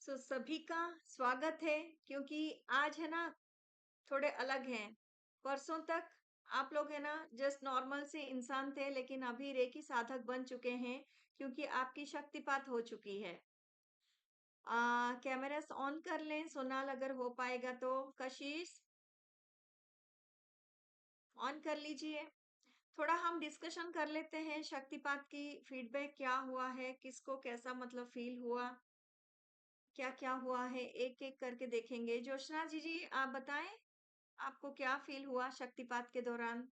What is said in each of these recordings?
सभी का स्वागत है क्योंकि आज है ना थोड़े अलग हैं। परसों तक आप लोग है ना जस्ट नॉर्मल से इंसान थे लेकिन अभी रेकी साधक बन चुके हैं क्योंकि आपकी शक्तिपात हो चुकी है। कैमरास ऑन कर लें सोनाल अगर हो पाएगा तो। कशिश ऑन कर लीजिए। थोड़ा हम डिस्कशन कर लेते हैं शक्तिपात की फीडबैक क्या हुआ है, किसको कैसा मतलब फील हुआ, क्या-क्या हुआ है, एक-एक करके देखेंगे। जोशना जी, आप बताएँ, आपको क्या फ़ील हुआ शक्तिपात के दौरान?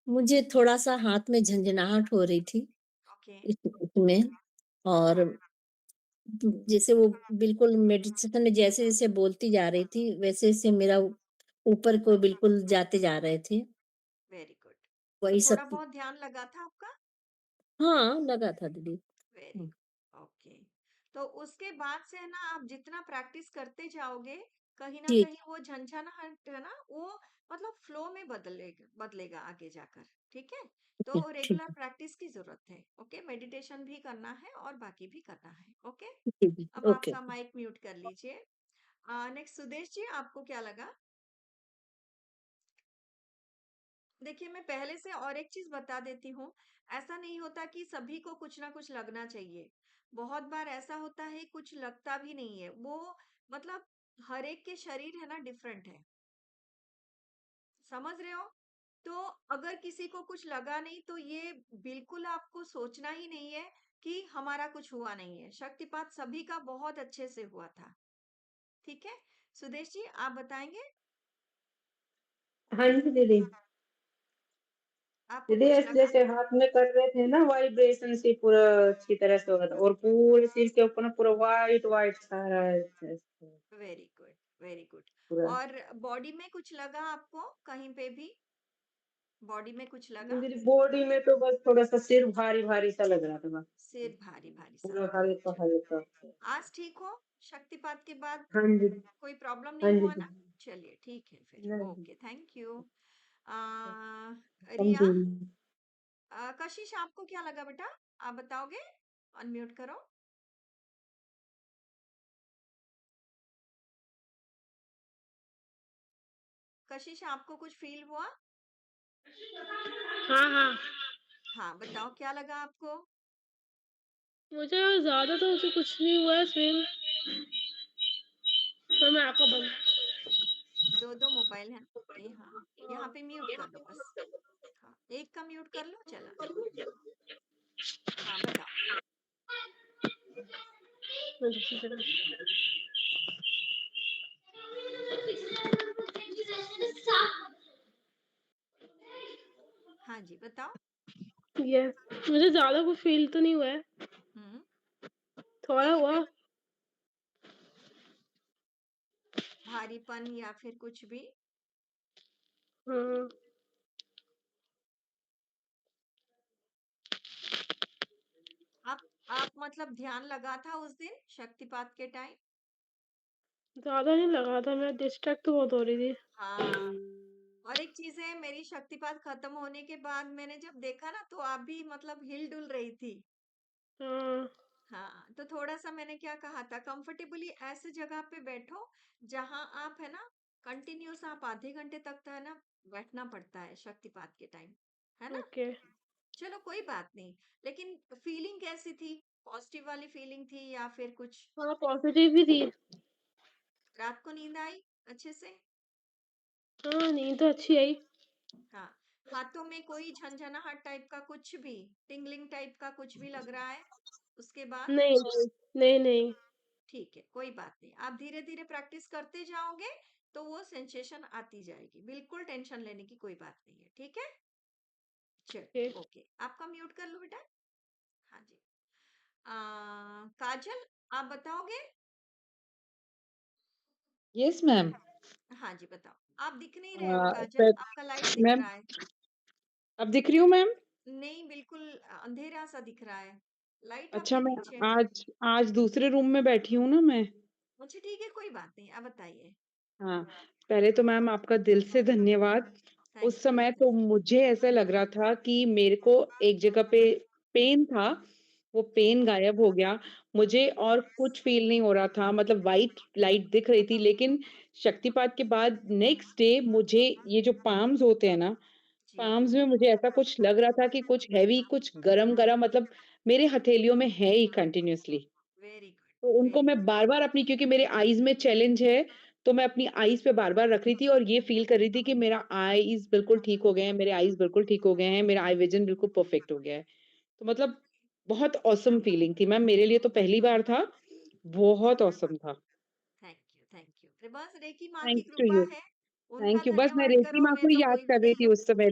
मुझे थोड़ा-सा हाथ में झनझनाहट हो रही थी ओके। इसमें और जैसे वो बिल्कुल मेडिटेशन में जैसे-जैसे बोलती जा रही थी, वैसे-वैसे मेरा ऊपर को बिल्कुल जाते जा रहे थे। Very good. तो वही थोड़ा सब बहुत ध्यान लगा था आपका? हाँ, लगा था दीदी। वेरी हुँ, गुड, ओके। तो उसके बाद से है ना आप जितना प्रैक्टिस करते जाओगे, कहीं न जी, कहीं वो झनझनाहट है ना, वो मतलब फ्लो में बदलेगा बदलेगा आगे जाकर, ठीक है? तो ठीक रेगुलर है। प्रैक्टिस की ज़रूरत है, ओके? मेडिटेशन भी करना है और बाकी भी करना है, ओके? जी, जी, अब ओके। आपका माइक म्यूट कर लीजिए। नेक्स्ट सुदेश जी, आपको क्या लगा? देखिए, मैं पहले से और एक चीज़ बता देती हूँ, ऐसा नहीं होता कि सभी को कुछ ना कुछ लगना चाहिए। बहुत बार ऐसा होता है कुछ लगता भी नहीं है, वो मतलब हर एक के शरीर है ना डिफरेंट है, समझ रहे हो? तो अगर किसी को कुछ लगा नहीं तो ये बिल्कुल आपको सोचना ही नहीं है कि हमारा कुछ हुआ नहीं है। शक्तिपात सभी का बहुत अच्छे से हुआ था, ठीक है? सुदेश जी, आप बताएँगे? हाँ जी, दीदी। आपको दीदी कुछ ऐसे लगा? जैसे हाथ में कर रहे थे ना वाइब्रेशन से पूरा अच्छी तरह से हो रहा था और पूरे सिर के ऊपर ना पूरा व्हाइट-व्हाइट सारा ऐसे वेरी गुड, वेरी गुड। पूरा। और बॉडी में कुछ लगा आपको कहीं पे भी? बॉडी में कुछ लगा? मेरी बॉडी में तो बस थोड़ा-सा सिर भारी-भारी सा लग रहा था बस। सिर भारी-भारी सा पूरा लग रहा है। चलिए, हल्का-हल्का। आज ठीक हो? शक्तिपात के बाद हाँ जी, कोई प्रॉब्लम हाँ नहीं जी हुआ ना? दीदी। चलिए ठीक है फिर। नहीं, ओके, थैंक यू। अ, रिया, समझी। कशिश आपको क्या लगा बेटा? आप बताओगे? अनम्यूट करो। कशिश आपको कुछ फ़ील हुआ? हाँ, हाँ। हाँ, बताओ क्या लगा आपको? मुझे ज़्यादा तो ऐसे कुछ नहीं हुआ है सेम पर मैं आपका बंद 2-2 मोबाइल हैं। हाँ, यहाँ पे म्यूट कर लो बस। हाँ, एक का म्यूट कर लो, चला। हाँ, बताओ। हाँ जी, बताओ। ये मुझे ज़्यादा कुछ फ़ील तो नहीं हुआ है, हुँ, थोड़ा हुआ। भारीपन या फिर कुछ भी? हाँ, आप आप मतलब ध्यान लगा था उस दिन शक्तिपात के टाइम? ज़्यादा नहीं लगा था, मैं डिस्ट्रैक्ट तो बहुत हो रही थी। हाँ, और एक चीज़ है मेरी शक्तिपात खत्म होने के बाद मैंने जब देखा ना तो आप भी मतलब हिल-डुल रही थी। हाँ, हाँ, तो थोड़ा-सा मैंने क्या कहा था कंफर्टेबली ऐसी जगह पे बैठो जहाँ आप है ना कंटिन्यूअस आप आधे घंटे तक तो है ना बैठना पड़ता है शक्तिपात के टाइम, है ना? ओके। चलो कोई बात नहीं, लेकिन फीलिंग कैसी थी? पॉजिटिव वाली फीलिंग थी या फिर कुछ हाँ, पॉज़िटिव भी थी। रात को नींद आई अच्छे से? हाँ, नींद तो अच्छी आई। हाँ, हाथों में कोई झनझनाहट टाइप का कुछ भी, टिंगलिंग टाइप का कुछ भी लग रहा है उसके बाद? नहीं, नहीं, नहीं, नहीं। ठीक है, कोई बात नहीं। आप धीरे-धीरे प्रैक्टिस करते जाओगे, तो वो सेंसेशन आती जाएगी। बिल्कुल टेंशन लेने की कोई बात नहीं है, ठीक है? ओके। चलिए, ओके। आपका म्यूट कर लो बेटा। हाँ जी। काजल, आप बताओगे? Yes ma'am. हाँ जी, बताओ। आप दिख नहीं रहे हो अ, काजल, पर आपका लाइट दिख मैम रहा है। अब दिख रही हूँ मैम? नहीं, बिल्कुल अंधेरा-सा दिख रहा है। लाइट अच्छा आपके मैं पीछे आज आज दूसरे रूम में बैठी हूँ ना मैं। अच्छा ठीक है, कोई बात नहीं। आप बताइए। हाँ, पहले तो मैम आपका दिल से धन्यवाद। उस थैंक यू, समय तो मुझे ऐसा लग रहा था कि मेरे को एक जगह पे पेन था, वो पेन गायब हो गया, मुझे और कुछ फ़ील नहीं हो रहा था, मतलब व्हाइट लाइट दिख रही थी, लेकिन शक्तिपात के बाद नेक्स्ट डे मुझे ये जो पाम्स होते हैं ना, जी, पाम्स में मुझे ऐसा कुछ लग रहा था कि कुछ हेवी, कुछ गरम-गरम मतलब मेरे हथेलियों में है ही कंटीन्यूअसली। वेरी गुड, तो उनको वेरी मैं बार-बार अपनी क्योंकि मेरे आईज़ में चैलेंज है, तो मैं अपनी आईज़ पे बार-बार रख रही थी और ये फ़ील कर रही थी कि मेरा आईज़ बिल्कुल ठीक हो गए हैं, मेरे आईज़ बिल्कुल ठीक हो गए हैं, मेरा आई विज़न बिल्कुल परफेक्ट हो गया है। तो मतलब बहुत ऑसम फीलिंग थी मैम मेरे लिए तो पहली बार था, बहुत ऑसम था। Thank you. फिर बस रेकी माँ की थैंक्स टू कृपा यू, है, उनका थैंक यू। बस मैं धन्यवाद रेकी करो, माँ को मैं ही तो याद कोई भी कर रही नहीं थी हूँ। उस समय,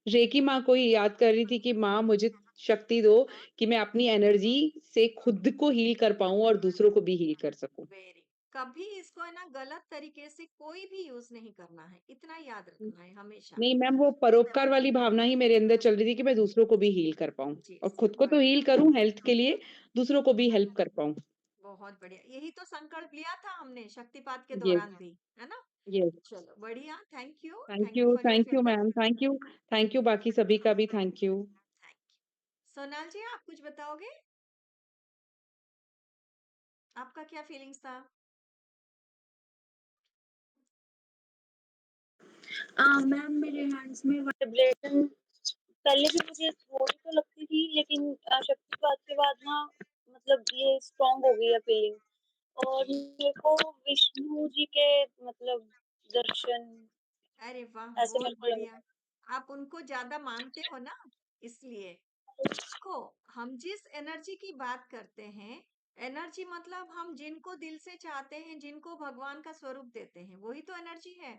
रेकी माँ को ही याद कर रही थी कि माँ मुझे शक्ति दो कि मैं अपनी एनर्जी से खुद को हील कर पाऊँ और दूसरों को भी हील कर सकूँ। वेरी कभी इसको है ना गलत तरीके से कोई भी यूज़ नहीं करना है, इतना याद रखना है हमेशा। नहीं मैम, वो परोपकार वाली भावना ही मेरे अंदर चल रही थी कि मैं दूसरों को भी हील कर पाऊँ जी, और जी, खुद को तो हील करूँ हेल्थ के लिए, दूसरों को भी हेल्प कर पाऊँ। बहुत बढ़िया। यही तो संकल्प लिया था हमने शक्तिपात के येस, दौरान भी, है ना? येस। चलो बढ़िया, thank you for your thank you feedback. Ma'am, thank you बाकी सभी का भी thank you. Thank you. Sonal ji आप कुछ बताओगे? आपका क्या फीलिंग्स था? मैम मेरे हैंड्स में वाइब्रेशन पहले भी मुझे थोड़ी तो लगती थी लेकिन शक्तिपात के बाद ना मतलब ये स्ट्रांग हो गई है फीलिंग और मेरे को विष्णु जी के मतलब दर्शन अरे वाह! ऐसे बहुत मेरे को लग बढ़िया। रहा आप उनको ज़्यादा मानते हो ना, इसलिए। देखो, हम जिस एनर्जी की बात करते हैं, एनर्जी मतलब हम जिनको दिल से चाहते हैं, जिनको भगवान का स्वरूप देते हैं, वही तो एनर्जी है।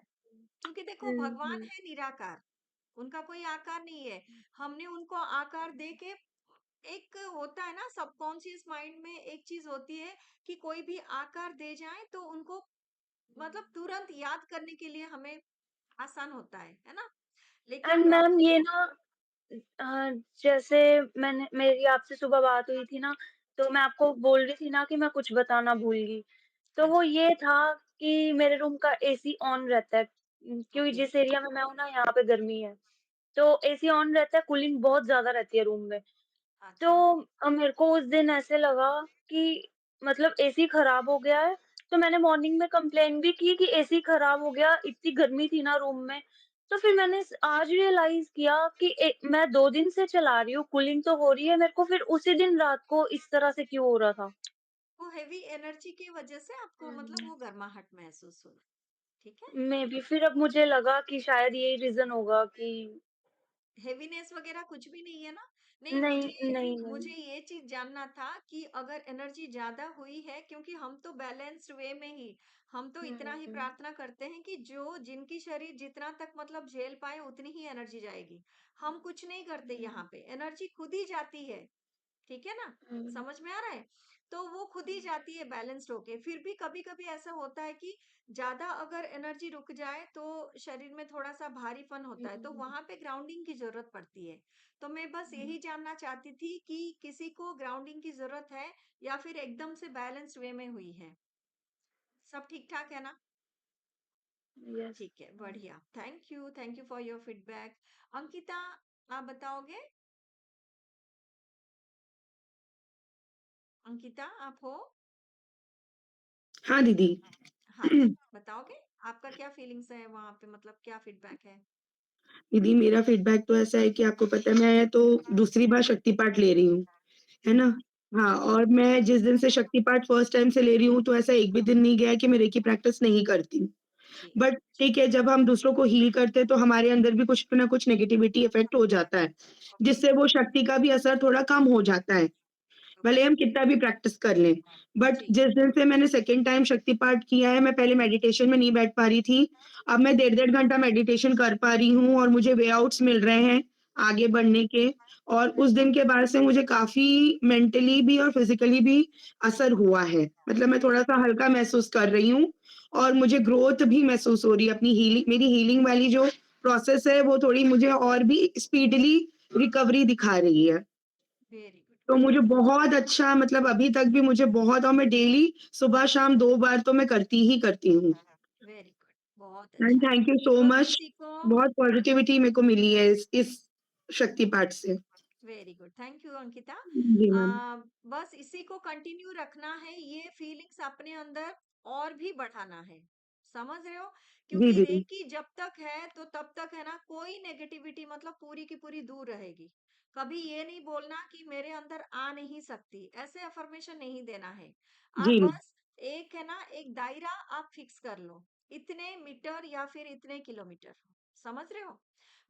क्योंकि देखो भगवान हम्म। है निराकार, उनका कोई आकार नहीं है। हमने उनको आकार दे के एक होता है ना सबकॉन्शियस माइंड में एक चीज़ होती है कि कोई भी आकार दे जाए तो उनको मतलब तुरंत याद करने के लिए हमें आसान होता है ना? लेकिन एंड मैम ये ना अ, जैसे मैंने मेरी आपसे सुबह बात हुई थी ना तो मैं आपको बोल रही थी ना कि मैं कुछ बताना भूल गई तो हाँ वो जी, ये था कि मेरे रूम का एसी ऑन रहता है क्योंकि ओके, जिस एरिया में मैं हूँ ना यहाँ पे गर्मी है तो एसी ऑन रहता है कूलिंग बहुत ज्यादा रहती है रूम में तो अच्छा। मेरे को उस दिन ऐसे लगा कि मतलब एसी खराब हो गया है तो मैंने मॉर्निंग में कंप्लेन भी की कि एसी खराब हो गया इतनी गर्मी थी ना रूम में तो फिर मैंने आज रियलाइज किया कि मैं 2 दिन से चला रही हूँ कूलिंग तो हो रही है मेरे को फिर उसी दिन रात को इस तरह से क्यों हो रहा था वो हेवी एनर्जी की वजह से आपको मतलब वो गर्माहट महसूस हुआ, ठीक है? मे बी फिर अब मुझे लगा कि शायद यही रीजन होगा कि हेवीनेस वगैरह कुछ भी नहीं है ना? नहीं नहीं मुझे नहीं मुझे नहीं ये चीज़ जानना था कि अगर एनर्जी ज़्यादा हुई है क्योंकि हम तो बैलेंस्ड वे में ही हम तो इतना ही हम्म प्रार्थना करते हैं कि जो जिनकी शरीर जितना तक मतलब झेल पाए उतनी ही एनर्जी जाएगी। हम कुछ नहीं करते यहाँ हम्म पे, एनर्जी खुद ही जाती है। ठीक है ना? हम्म समझ में आ रहा है? तो वो खुद ही जाती है बैलेंस्ड होके। फिर भी कभी-कभी ऐसा होता है कि ज़्यादा अगर एनर्जी रुक जाए तो शरीर में थोड़ा-सा भारीपन होता है, तो हम्म वहाँ पे ग्राउंडिंग की ज़रूरत पड़ती है। तो मैं बस हम्म यही जानना चाहती थी कि किसी को ग्राउंडिंग की ज़रूरत है या फिर एकदम से बैलेंस्ड वे में हुई है? सब ठीक-ठाक है ना? यस ठीक है, बढ़िया। Thank you for your feedback. Ankita, आप बताओगे? अंकिता, आप हो? हाँ दीदी। हाँ जी, बताओगे? आपका क्या फीलिंग्स है वहाँ पे मतलब क्या फीडबैक है? दीदी मेरा फीडबैक तो ऐसा है कि आपको पता है मैं तो दूसरी बार शक्ति-पाठ ले रही हूँ, है ना? हाँ, जी, और मैं जिस दिन से शक्ति-पाठ फर्स्ट टाइम से ले रही हूँ, तो ऐसा एक भी दिन नहीं गया है कि मैं रेकी प्रैक्टिस नहीं करती हूँ। जी, बट ठीक है, जब हम दूसरों को हील करते हैं, तो हमारे अंदर भी कुछ ना कुछ नेगेटिविटी इफ़ेक्ट हो जाता है, ओके, जिससे वो शक्ति का भी असर थोड़ा कम हो जाता है। भले ओके, हम कितना भी प्रैक्टिस कर लें। बट जी, जिस दिन से मैंने सेकंड टाइम शक्ति पाठ किया है, मैं पहले मेडिटेशन में नहीं बैठ पा रही थी। अब मैं डेढ़-डेढ़ घंटा मेडिटेशन कर पा रही हूँ और मुझे वे आउट्स मिल रहे हैं आगे बढ़ने के और उस दिन के बाद से मुझे काफ़ी मेंटली भी और फिज़िकली भी असर हुआ है। मतलब मैं वेरी थोड़ा-सा हल्का महसूस कर रही हूँ और मुझे ग्रोथ भी महसूस हो रही है। अपनी हीलिंग मेरी हीलिंग वाली जो प्रोसेस है, वो थोड़ी मुझे और भी स्पीडली रिकवरी दिखा रही है। वेरी गुड, तो वेरी मुझे गुड, बहुत अच्छा मतलब अभी तक भी मुझे बहुत और मैं डेली सुबह-शाम 2 बार तो मैं करती ही करती हूँ। वेरी गुड, बहुत एंड अच्छा। थैंक यू सो तो मच। किसी को बहुत पॉज़िटिविटी मेरे को मिली है इस शक्ति पाठ से। Very good, thank you Ankita. जी, मैम। बस इसी को कंटिन्यू रखना है, ये फीलिंग्स अपने अंदर और भी बढ़ाना है, समझ रहे हो? जी, क्योंकि दीदी। रेकी जब तक है तो तब तक है ना, कोई नेगेटिविटी मतलब पूरी की पूरी दूर रहेगी। कभी ये नहीं बोलना कि मेरे अंदर आ नहीं सकती, ऐसे अफर्मेशन नहीं देना है। आप जी, बस एक है ना, एक दायरा आप फिक्स कर लो, इतने मीटर या फिर इतने किलोमीटर, समझ रहे हो?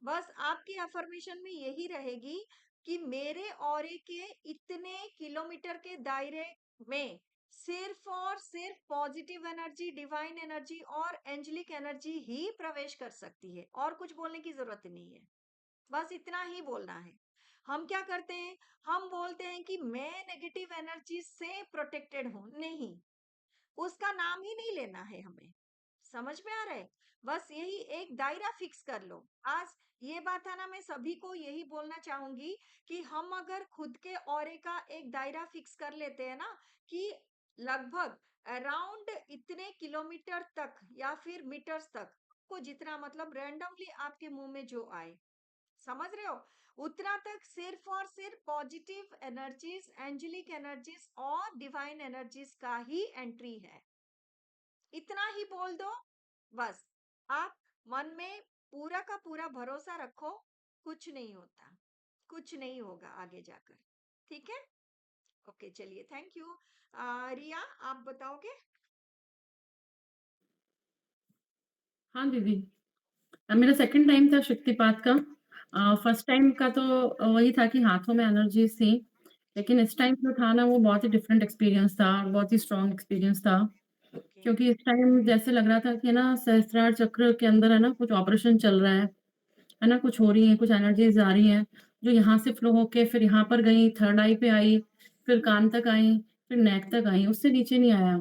बस आपकी अफर्मेशन में यही रहेगी कि मेरे ऑरे के इतने किलोमीटर के दायरे में सिर्फ और सिर्फ पॉजिटिव एनर्जी, डिवाइन एनर्जी और एंजेलिक एनर्जी ही प्रवेश कर सकती है, और कुछ बोलने की जरूरत नहीं है। बस इतना ही बोलना है। हम क्या करते हैं, हम बोलते हैं कि मैं नेगेटिव एनर्जी से प्रोटेक्टेड हूं, नहीं, उसका नाम ही नहीं लेना है हमें। समझ में आ रहा है? बस यही एक दायरा फिक्स कर लो। आज ये बात है ना, मैं सभी को यही बोलना चाहूंगी कि हम अगर खुद के ऑरे का एक दायरा फिक्स कर लेते हैं ना, कि लगभग अराउंड इतने किलोमीटर तक या फिर मीटर्स तक, को जितना मतलब रैंडमली आपके मुंह में जो आए, समझ रहे हो, उतना तक सिर्फ और सिर्फ पॉजिटिव एनर्जीज, एंजेलिक एनर्जीज और डिवाइन एनर्जीज का ही एंट्री है। इतना ही बोल दो, बस। आप मन में पूरा का पूरा भरोसा रखो, कुछ नहीं होता, कुछ नहीं होगा आगे जाकर। ठीक है? ओके, चलिए, थैंक यू। रिया, आप बताओगे? हाँ दीदी। मेरा सेकंड टाइम था शक्तिपात का। फर्स्ट टाइम का तो वही था कि हाथों में एनर्जीज़ थी। लेकिन इस टाइम जो था ना वो बहुत ही डिफरेंट एक्सपीरियंस था, बहुत ही स्ट्रॉन्ग एक्सपीरियंस था। ओके। क्योंकि इस टाइम जैसे लग रहा था कि ना सहस्त्रार चक्र के अंदर है ना कुछ ऑपरेशन चल रहा है ना, कुछ हो रही है, कुछ एनर्जीज़ आ रही हैं, जो यहाँ से फ्लो होके फिर यहाँ पर गई, थर्ड आई पे आई, फिर कान तक आई, फिर नेक तक आई, उससे नीचे नहीं आया।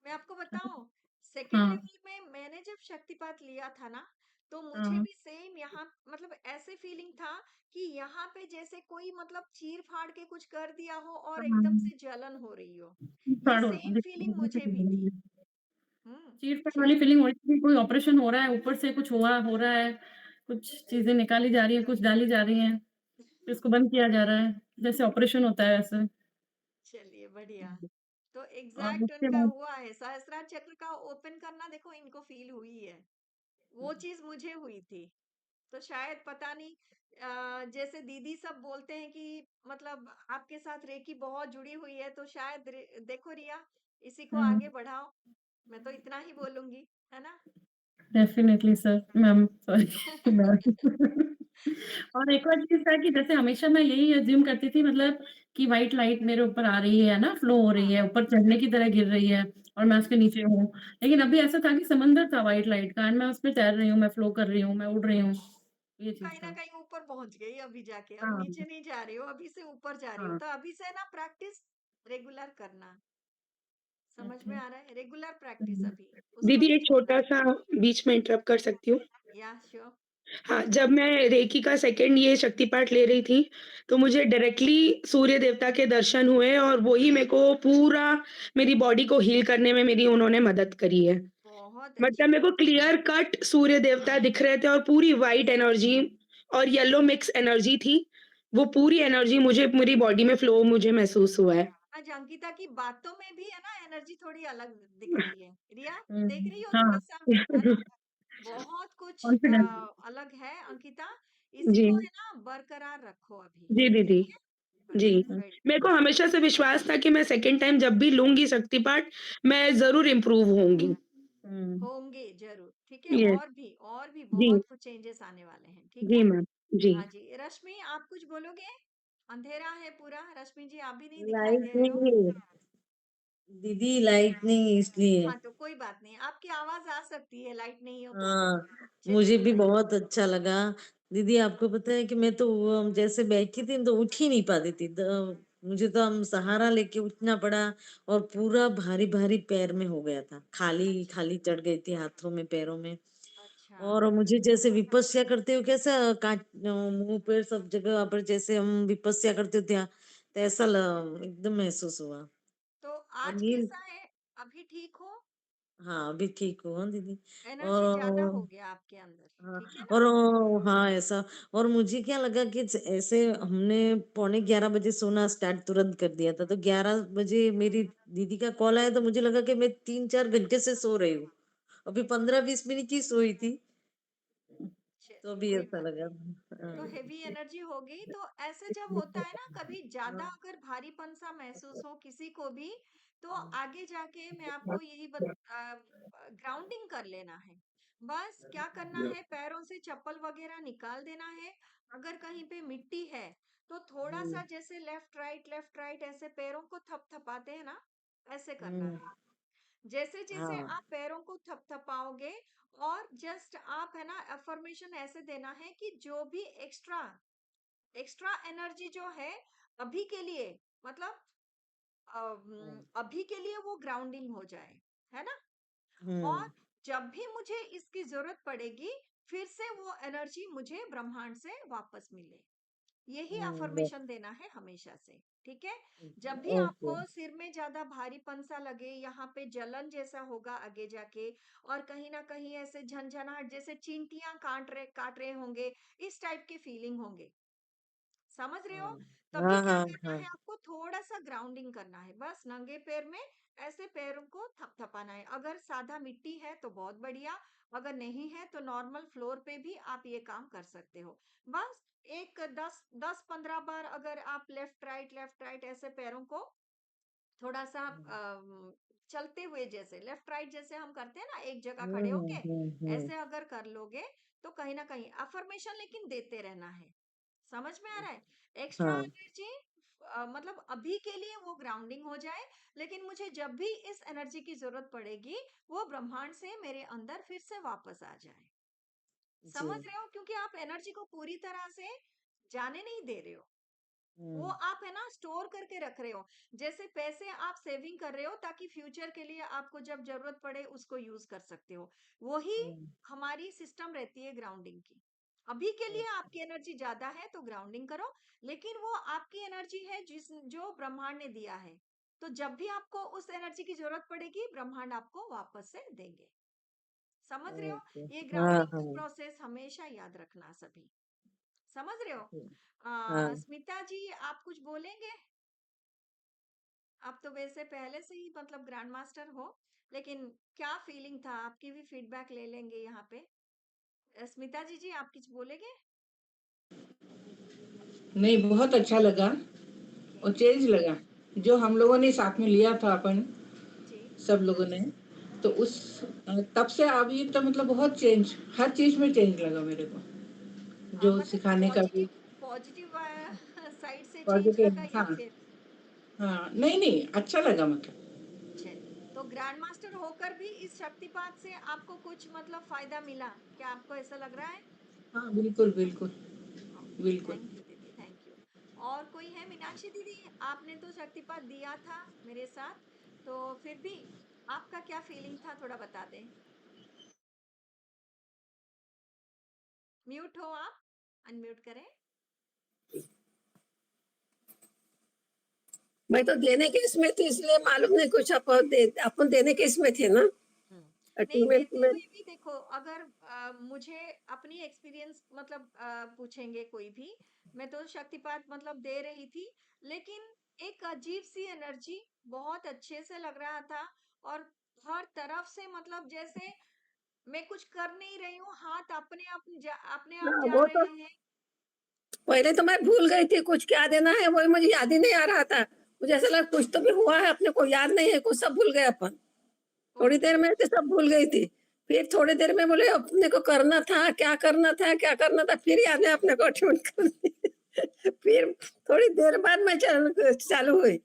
मैं आपको बताऊं, सेकेंड हाँ, लेवल में मैंने जब शक्तिपात लिया था ना, तो मुझे हाँ, भी सेम यहाँ मतलब ऐसे फीलिंग था कि यहाँ पे जैसे कोई मतलब चीर फाड़ के कुछ कर दिया हो और एकदम हाँ। से जलन हो रही हो। ये पढ़ो सेम फीलिंग मुझे भी थी। हम्म। चीर-फाड़ वाली ठीक। फीलिंग हो रही थी, कोई ऑपरेशन हो रहा है, ऊपर से कुछ हुआ हो रहा है, कुछ चीज़ें निकाली जा रही हैं, कुछ डाली जा रही हैं, फिर उसको बंद किया जा रहा है, जैसे ऑपरेशन होता है वैसे। चलिए, बढ़िया। तो और एग्जैक्ट उसके उनका बाद हुआ है, सहस्त्रार चक्र का ओपन करना, देखो इनको फील हुई है, वो चीज मुझे हुई थी। तो शायद पता नहीं, जैसे दीदी सब बोलते हैं कि मतलब आपके साथ रेकी बहुत जुड़ी हुई है, तो शायद देखो रिया, इसी को हुँ, आगे बढ़ाओ। मैं तो इतना ही बोलूंगी, है ना? Definitely sir, ma'am sorry ma'am. और एक और चीज़ था कि जैसे हमेशा मैं यही अज़्यूम करती थी मतलब कि व्हाइट लाइट मेरे ऊपर आ रही है ना, फ्लो हो रही हाँ। है, ऊपर झरने की तरह गिर रही है और मैं उसके नीचे हूँ। लेकिन अभी ऐसा था कि समंदर था व्हाइट लाइट का एंड मैं उसमें तैर रही हूँ, मैं फ्लो कर रही हूँ, मैं उड़ रही हूँ, ये चीज़ कहीं ना था। कहीं ऊपर पहुंच गई अभी जाके, अब हाँ, नीचे नहीं जा रही हो, अभी से ऊपर जा रही हो, हाँ, तो अभी से ना प्रैक्टिस रेगुलर करना। समझ में ओके। आ रहा है? रेगुलर प्रैक्टिस हुँ, अभी, उसको दीदी नहीं एक छोड़ना। छोटा-सा बीच में इंटरप्ट कर सकती हूँ? या श्योर। हाँ, जब मैं रेकी का सेकंड ये शक्तिपाठ ले रही थी, तो मुझे डायरेक्टली सूर्य देवता के दर्शन हुए और वो ही मेरे को पूरा मेरी बॉडी को हील करने में मेरी उन्होंने मदद करी है। बहुत मतलब अच्छी मेरे को बात है। क्लियर कट सूर्य देवता दिख रहे थे और पूरी व्हाइट एनर्जी और येलो मिक्स एनर्जी थी। वो पूरी एनर्जी मुझे मेरी बॉडी में फ्लो मुझे महसूस हुआ है। आज अंकिता की बातों में भी है ना, एनर्जी थोड़ी अलग दिख रही है। रिया, हुँ, देख रही हो हाँ, थोड़ा-सा, है ना? बहुत कुछ कॉन्फिडेंस अलग है अंकिता, इसी जी। को है ना बरकरार रखो अभी, जी, दीदी। ठीक है? जी। बस, हुँ, वेरी मेरे को हमेशा से विश्वास था कि मैं सेकंड टाइम जब भी लूँगी शक्तिपाठ, मैं ज़रूर इम्प्रूव होंगी। हुँ, होंगे ज़रूर, ठीक है? यस, और भी जी, बहुत कुछ चेंजेस आने वाले हैं, ठीक जी है? मैम, जी। हाँ जी, रश्मि आप कुछ बोलोगे? अंधेरा है पूरा, रश्मि जी आप भी नहीं दिखाई लाइट दे रहे हो। नहीं है दीदी, लाइट नहीं है इसलिए। हाँ, तो कोई बात नहीं, आपकी आवाज़ आ सकती है, लाइट नहीं हो तो भी। हाँ, चलिए, मुझे भी बताइए। बहुत अच्छा लगा। दीदी आपको पता है कि मैं तो जैसे बैठी थी तो उठ ही नहीं पाती थी, मुझे तो हम सहारा लेके उठना पड़ा और पूरा भारी भारी पैर में हो गया था, खाली अच्छा, खाली चढ़ गई थी हाथों में पैरों में। अच्छा। और मुझे जैसे विपस्या करते हो कैसा मुंह पे सब जगह पर जैसे हम विपस्या करते थे तो ऐसा एकदम महसूस हुआ। तो और आज नींद कैसा है? अभी ठीक हो? हाँ, अभी ठीक हूँ दीदी। एनर्जी ज़्यादा हो और गया आपके अंदर, हाँ, ठीक है ना? और हाँ, ऐसा। और मुझे क्या लगा कि ऐसे हमने पौने 11 बजे सोना स्टार्ट तुरंत कर दिया था, तो 11 बजे मेरी दीदी का कॉल आया, तो मुझे लगा कि मैं 3-4 घंटे से सो रही हूँ। अभी 15-20 मिनट ही सोई थी। तो चलिए अभी कोई ऐसा बात लगा। नहीं। तो हाँ। हेवी एनर्जी हो गई, तो ऐसे जब होता है ना, कभी ज़्यादा अगर भारीपन सा महसूस हो किसी को भी, तो आगे जाके मैं आपको यही ग्राउंडिंग कर लेना है। बस क्या करना है, पैरों से चप्पल वगैरह निकाल देना है। अगर कहीं पे मिट्टी है, तो थोड़ा-सा जैसे लेफ्ट राइट ऐसे पैरों को थपथपाते हैं ना, ऐसे करना हम्म, है। जैसे-जैसे हाँ। आप पैरों को थपथपाओगे, और जस्ट आप है ना अफर्मेशन ऐसे देना है कि जो भी एक्स्ट्रा एक्स्ट्रा एनर्जी जो है अभी के लिए, मतलब अभी के लिए वो ग्राउंडिंग हो जाए, है ना? और हम्म, जब भी मुझे इसकी जरूरत पड़ेगी, फिर से वो एनर्जी मुझे ब्रह्मांड से वापस मिले। यही बस। अफर्मेशन देना है हमेशा से, ठीक है? जब भी ओके। आपको सिर में ज्यादा भारीपन सा लगे, यहाँ पे जलन जैसा होगा आगे जाके, और कहीं ना कहीं ऐसे झंझनाहट जैसे चींटियां काट रहे होंगे, इस टाइप के फीलिंग होंगे, समझ रहे हो? तभी हाँ, क्या हाँ, करना हाँ। है, आपको थोड़ा सा ग्राउंडिंग करना है, बस नंगे पैर में ऐसे पैरों को थपथपाना है। अगर सादा मिट्टी है तो बहुत बढ़िया, अगर नहीं है तो नॉर्मल फ्लोर पे भी आप ये काम कर सकते हो। बस एक 10-15 बार अगर आप लेफ्ट राइट ऐसे पैरों को थोड़ा सा चलते हुए, जैसे लेफ्ट राइट जैसे हम करते हैं ना, एक जगह खड़े होके हम्म। ऐसे अगर कर लोगे, तो कहीं ना कहीं अफर्मेशन लेकिन देते रहना है। समझ में आ रहा है? एक्स्ट्रा हाँ। एनर्जी मतलब अभी के लिए वो ग्राउंडिंग हो जाए, लेकिन मुझे जब भी इस एनर्जी की जरूरत पड़ेगी, वो ब्रह्मांड से मेरे अंदर फिर से वापस आ जाए। जी। समझ रहे हो? क्योंकि आप एनर्जी को पूरी तरह से जाने नहीं दे रहे हो, वो हम्म, आप है ना स्टोर करके रख रहे हो। जैसे पैसे आप सेविंग कर रहे हो ताकि फ्यूचर के लिए आपको जब जरूरत पड़े उसको यूज कर सकते हो, वही हम्म, हमारी सिस्टम रहती है ग्राउंडिंग की। अभी के लिए ओके। आपकी एनर्जी ज्यादा है तो ग्राउंडिंग करो, लेकिन वो आपकी एनर्जी है जो ब्रह्मांड ने दिया है, तो जब भी आपको उस एनर्जी की जरूरत पड़ेगी, ब्रह्मांड आपको वापस से देंगे। समझ रहे हो? ओके। ये हाँ, ग्राउंडिंग का हाँ। प्रोसेस हमेशा याद रखना सभी। समझ रहे हो? हाँ। स्मिता जी, आप कुछ बोलेंगे? आप तो वैसे पहले से ही मतलब ग्रैंड मास्टर हो, लेकिन क्या फीलिंग था? आपकी भी फीडबैक ले लेंगे यहाँ पे। स्मिता जी, आप कुछ बोलेंगे? नहीं, बहुत अच्छा लगा ओके। और चेंज लगा। जो हम लोगों ने साथ में लिया था अपन जी। सब लोगों ने, तो हम्म। उस तब से अभी तो मतलब बहुत चेंज, हर चीज में चेंज लगा मेरे को। जो मतलब सिखाने का भी पॉजिटिव साइड से चेंज पॉजिटिव। लगा या हाँ, फिर? हाँ, नहीं नहीं, अच्छा लगा मतलब। चलिए, तो ग्रैंड मास्टर होकर भी इस शक्तिपात से आपको कुछ मतलब फायदा मिला? क्या आपको ऐसा लग रहा है? हाँ, बिल्कुल बिल्कुल। ओके, बिल्कुल। थैंक यू दीदी, थैंक यू। और कोई है? मीनाक्षी दीदी, आपने तो शक्तिपात दिया था मेरे साथ, तो फिर भी आपका क्या फीलिंग था, थोड़ा बता दें। म्यूट हो आप, अनम्यूट करें। मैं तो देने के इसमें थी, इसलिए मालूम नहीं कुछ। अपन देने के इसमें थे ना, हम्म। नहीं, अचीवमेंट देते में। हुए भी देखो, अगर मुझे अपनी एक्सपीरियंस मतलब पूछेंगे कोई भी, मैं तो शक्तिपात मतलब दे रही थी, लेकिन एक अजीब सी एनर्जी, बहुत अच्छे से लग रहा था, और हर तरफ से मतलब जैसे मैं कुछ कर नहीं रही हूँ, हाथ अपने आप हाँ, जा वो तो रहे हैं। पहले तो मैं भूल गई थी कुछ क्या देना है, वही मुझे याद ही नहीं आ रहा था। मुझे ऐसा लगा कुछ तो भी हुआ है, अपने को याद नहीं है, कुछ सब भूल गए अपन। थोड़ी ओके। देर में तो सब भूल गई थी। फिर थोड़ी देर में बोले अपने को करना था, क्या करना था, क्या करना था, फिर याद है अपने को ट्यून करनी। फिर थोड़ी देर बाद मैं चालू हुई।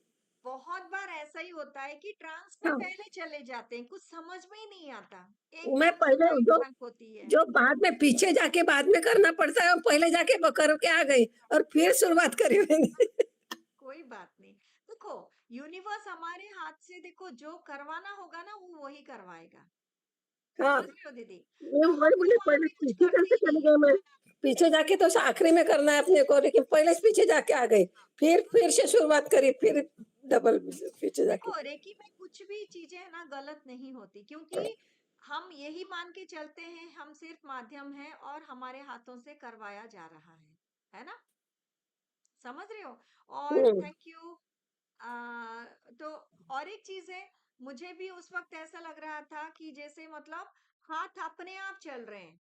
बहुत बार ऐसा ही होता है कि ट्रांस में हाँ, पहले चले जाते हैं, कुछ समझ में ही नहीं आता, मैं एकदम से पहले माइंड जो ब्लैंक होती है। जो बाद में पीछे जाके बाद में करना पड़ता है, पहले जाके करके आ गई और फिर शुरुआत करी मैंने। कोई बात नहीं। देखो, यूनिवर्स हमारे हाथ से, देखो जो करवाना होगा ना वो वही करवाएगा। हाँ, समझ रहे हो दीदी? ये तो वही हमको बोले, वहां पहले पे कुछ पीछे करना करके ही चली नहीं है। गई मैं। पीछे जाके तो आखिरी में करना है अपने को, लेकिन पहले से पीछे जाके आ गई। फिर से शुरुआत करी, फिर डबल पीछे जाके। देखो, रेकी में कुछ कुछ भी चीजें है ना गलत नहीं होती, क्योंकि हम यही मान के चलते हैं हम सिर्फ माध्यम हैं और हमारे हाथों से करवाया जा रहा है ना? समझ रहे हो? और हम्म, थैंक यू। तो और एक चीज है, मुझे भी उस वक्त ऐसा लग रहा था कि जैसे मतलब हाथ अपने आप चल रहे हैं,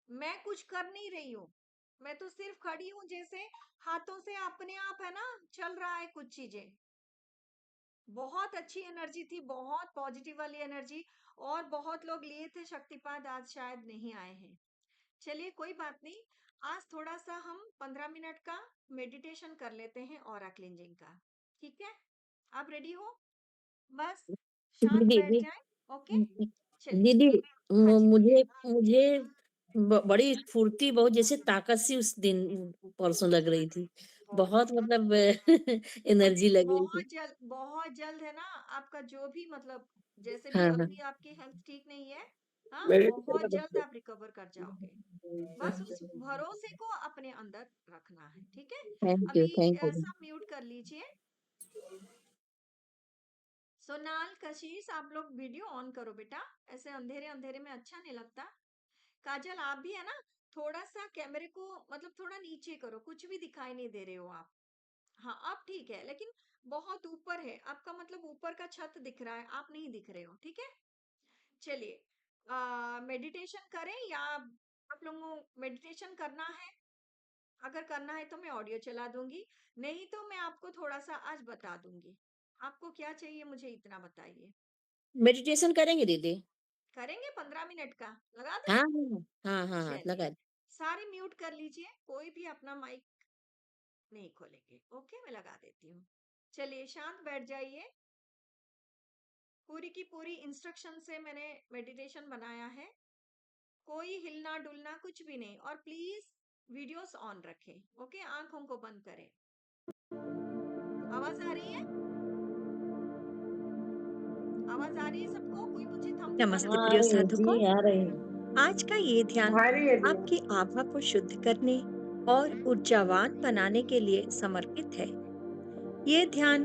मैं कुछ कर नहीं रही हूँ, मैं तो सिर्फ खड़ी हूँ, जैसे हाथों से अपने आप है ना चल रहा है कुछ चीजें। बहुत अच्छी एनर्जी थी, बहुत पॉजिटिव वाली एनर्जी। और बहुत लोग लिए थे शक्तिपात, आज शायद नहीं आए हैं। चलिए कोई बात नहीं, आज थोड़ा सा हम 15 मिनट का मेडिटेशन कर लेते हैं ऑरा क्लींजिंग का। ठीक है? आप रेडी हो? बस शांत दीदी बैठ जाए। ओके, चलिए दीदी एक, हाँ जी मुझे बोलिए। मुझे बड़ी स्फूर्ति, बहुत जैसे ताकत सी उस दिन परसों लग रही थी। बहुत बहुत मतलब अभी एनर्जी लग रही थी। बहुत जल्द है ना, आपका जो भी मतलब जैसे भी हाँ हाँ। अभी आपकी हेल्थ ठीक नहीं है, हाँ मेडिटेशन बहुत जल्द करते आप रिकवर कर जाओगे। बस उस भरोसे को अपने अंदर रखना है, ठीक है? थैंक यू, अभी थैंक यू। सब म्यूट कर लीजिए। सोनाल, कशिश, आप लोग वीडियो ऑन करो बेटा, ऐसे अंधेरे अंधेरे में अच्छा नहीं लगता। काजल आप भी है ना, थोड़ा सा कैमरे को मतलब थोड़ा नीचे करो, कुछ भी दिखाई नहीं दे रहे हो आप। हाँ अब ठीक है, लेकिन बहुत ऊपर है आपका, मतलब ऊपर का छत दिख रहा है, आप नहीं दिख रहे हो, ठीक है? चलिए मेडिटेशन करें या आप लोगों को मेडिटेशन करना है? अगर करना है तो मैं ऑडियो चला दूंगी, नहीं तो मैं आपको थोड़ा सा आज बता दूंगी। आपको क्या चाहिए मुझे इतना बताइए। मेडिटेशन करेंगे दीदी? करेंगे 15 मिनट का, लगा दें? हाँ हाँ हाँ हाँ हाँ, चलिए लगा। सारे म्यूट कर लीजिए, कोई भी अपना माइक नहीं खोलेंगे। ओके, मैं लगा देती हूँ। चलिए शांत बैठ जाइए। पूरी की पूरी इंस्ट्रक्शन से मैंने मेडिटेशन बनाया है, कोई हिलना डुलना कुछ भी नहीं। और प्लीज वीडियोस ऑन रखें। ओके, आंखों को बंद करें। आवाज आ रही है? आवाज आ रही है सबको? कोई मुझे थम्स अप नमस्ते बता हाँ, आ दे। प्रिय रही है साधकों। जी, आ रही है। आज का ये ध्यान आ रही है दी। आपकी आभा को शुद्ध करने और ऊर्जावान बनाने के लिए समर्पित है। ये ध्यान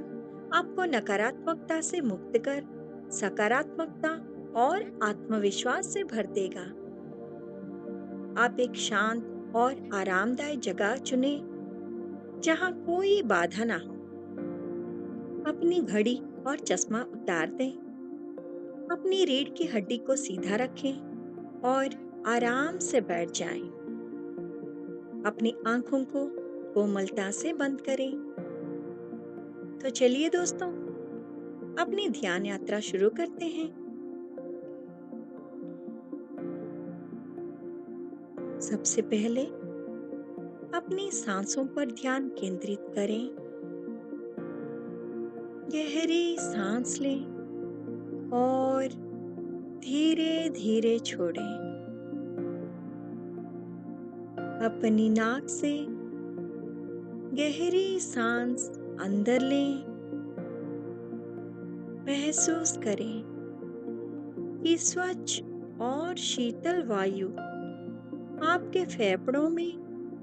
आपको नकारात्मकता से मुक्त कर सकारात्मकता और आत्मविश्वास से भर देगा। आप एक शांत और आरामदायक जगह चुनें जहां कोई बाधा ना हो। अपनी घड़ी और चश्मा उतार दें। अपनी रीढ़ की हड्डी को सीधा रखें और आराम से बैठ जाएं। अपनी आंखों को कोमलता से बंद करें। तो चलिए दोस्तों, अपनी ध्यान यात्रा शुरू करते हैं। सबसे पहले अपनी सांसों पर ध्यान केंद्रित करें। गहरी सांस लें और धीरे धीरे छोड़ें। अपनी नाक से गहरी सांस अंदर लें। महसूस करें कि स्वच्छ और शीतल वायु आपके फेफड़ों में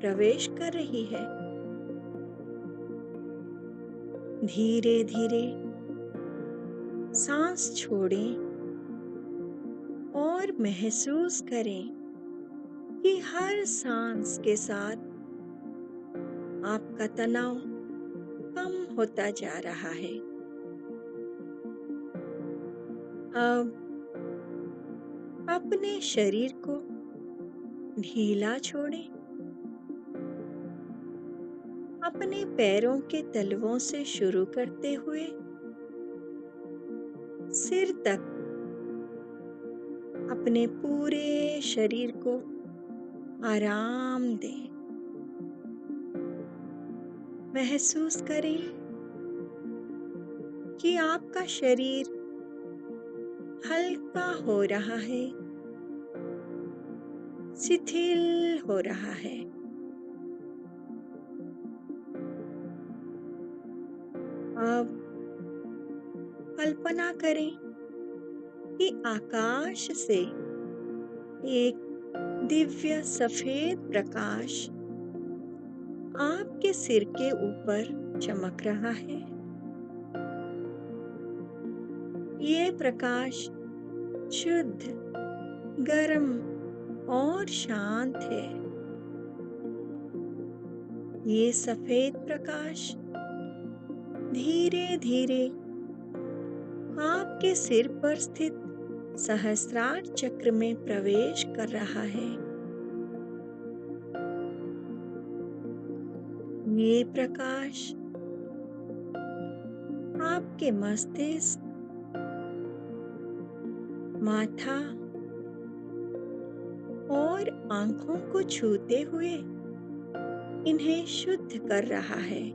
प्रवेश कर रही है। धीरे धीरे सांस छोड़ें और महसूस करें कि हर सांस के साथ आपका तनाव कम होता जा रहा है। अब अपने शरीर को ढीला छोड़ें। अपने पैरों के तलवों से शुरू करते हुए सिर तक अपने पूरे शरीर को आराम दें। महसूस करें कि आपका शरीर हल्का हो रहा है, शिथिल हो रहा है। अब कल्पना करें कि आकाश से एक दिव्य सफेद प्रकाश आपके सिर के ऊपर चमक रहा है। ये प्रकाश शुद्ध, गर्म और शांत है। ये सफेद प्रकाश धीरे-धीरे आपके सिर पर स्थित सहस्रार चक्र में प्रवेश कर रहा है। ये प्रकाश आपके मस्तिष्क, माथा और आंखों को छूते हुए इन्हें शुद्ध कर रहा है।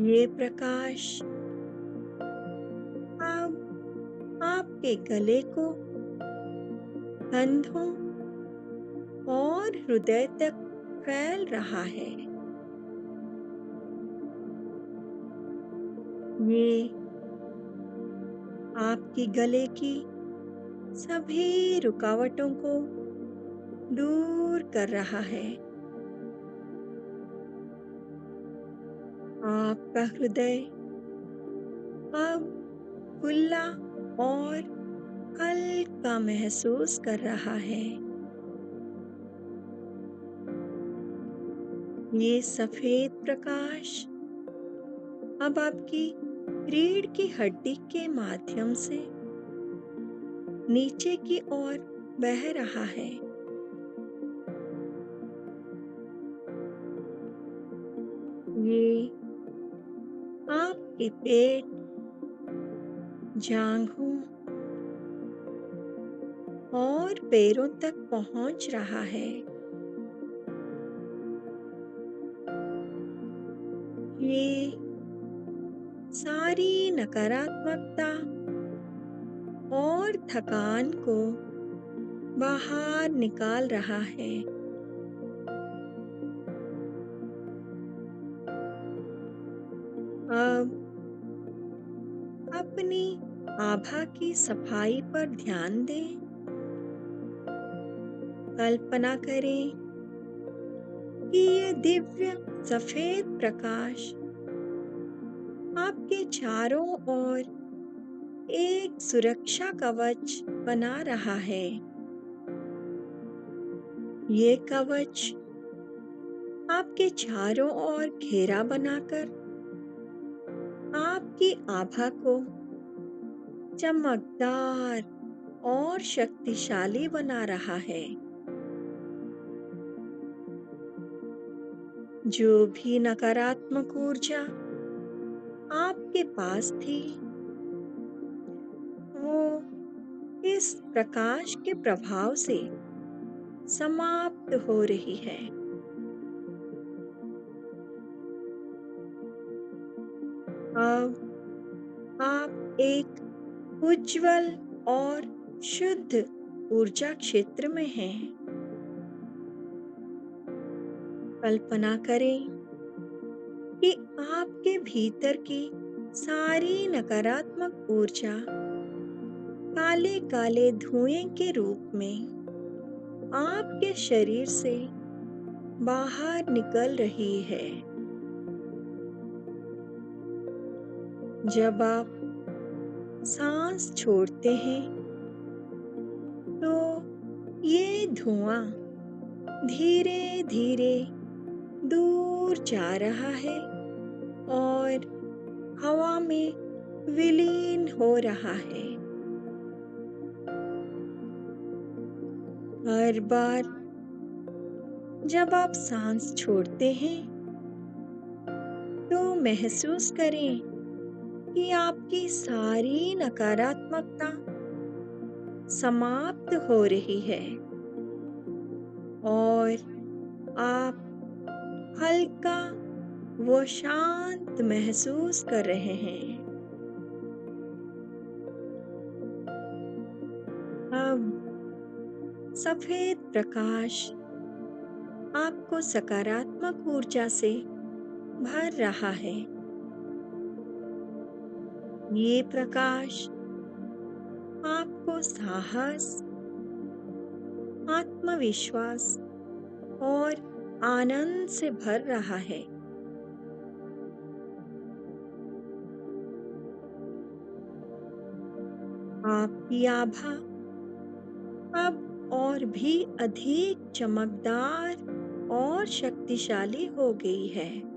ये प्रकाश अब आपके गले को, कंधों और हृदय तक फैल रहा है। ये आपकी गले की सभी रुकावटों को दूर कर रहा है। आपका हृदय अब खुला और हल्का महसूस कर रहा है। ये सफेद प्रकाश अब आपकी रीढ़ की हड्डी के माध्यम से नीचे की ओर बह रहा है। ये आपके पेट, जांघों और पैरों तक पहुंच रहा है। ये सारी नकारात्मकता और थकान को बाहर निकाल रहा है। अब अपनी आभा की सफाई पर ध्यान दें। कल्पना करें कि ये दिव्य सफेद प्रकाश आपके चारों ओर एक सुरक्षा कवच बना रहा है। ये कवच आपके चारों ओर घेरा बनाकर आपकी आभा को चमकदार और शक्तिशाली बना रहा है। जो भी नकारात्मक ऊर्जा आपके पास थी, वो इस प्रकाश के प्रभाव से समाप्त हो रही है। अब आप एक उज्जवल और शुद्ध ऊर्जा क्षेत्र में हैं। कल्पना करें कि आपके भीतर की सारी नकारात्मक ऊर्जा काले काले धुएं के रूप में आपके शरीर से बाहर निकल रही है। जब आप सांस छोड़ते हैं, तो ये धुआं धीरे धीरे दूर जा रहा है और हवा में विलीन हो रहा है। हर बार जब आप सांस छोड़ते हैं, तो महसूस करें कि आपकी सारी नकारात्मकता समाप्त हो रही है और आप हल्का व शांत महसूस कर रहे हैं। अब सफेद प्रकाश आपको सकारात्मक ऊर्जा से भर रहा है। ये प्रकाश आपको साहस, आत्मविश्वास और आनंद से भर रहा है। आपकी आभा अब और भी अधिक चमकदार और शक्तिशाली हो गई है।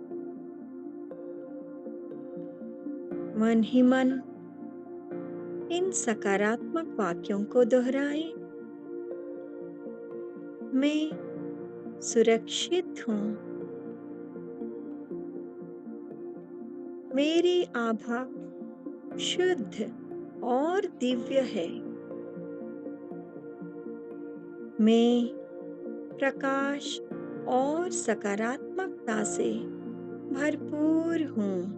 मन ही मन इन सकारात्मक वाक्यों को दोहराएं। मैं सुरक्षित हूँ। मेरी आभा शुद्ध और दिव्य है। मैं प्रकाश और सकारात्मकता से भरपूर हूँ।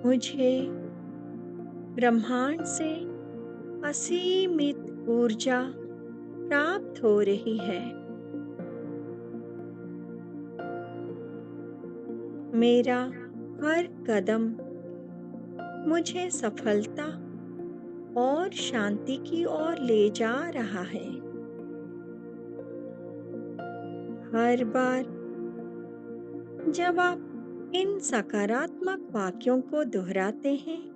मुझे ब्रह्मांड से असीमित ऊर्जा प्राप्त हो रही है। मेरा हर कदम मुझे सफलता और शांति की ओर ले जा रहा है। हर बार जब आप इन सकारात्मक वाक्यों को दोहराते हैं,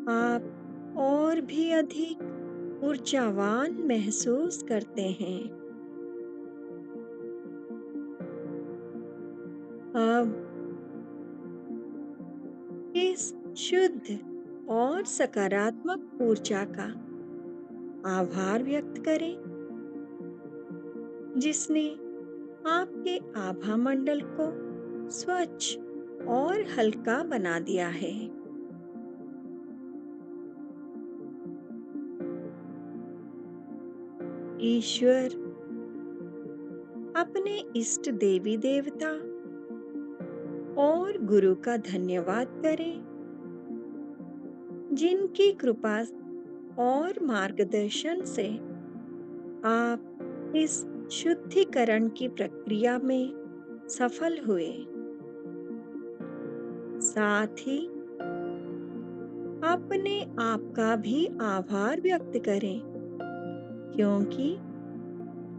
आप और भी अधिक ऊर्जावान महसूस करते हैं। अब इस शुद्ध और सकारात्मक ऊर्जा का आभार व्यक्त करें, जिसने आपके आभा मंडल को स्वच्छ और हल्का बना दिया है। ईश्वर, अपने इष्ट देवी देवता और गुरु का धन्यवाद करें, जिनकी कृपा और मार्गदर्शन से आप इस शुद्धिकरण की प्रक्रिया में सफल हुए। साथ ही अपने आप का भी आभार व्यक्त करें, क्योंकि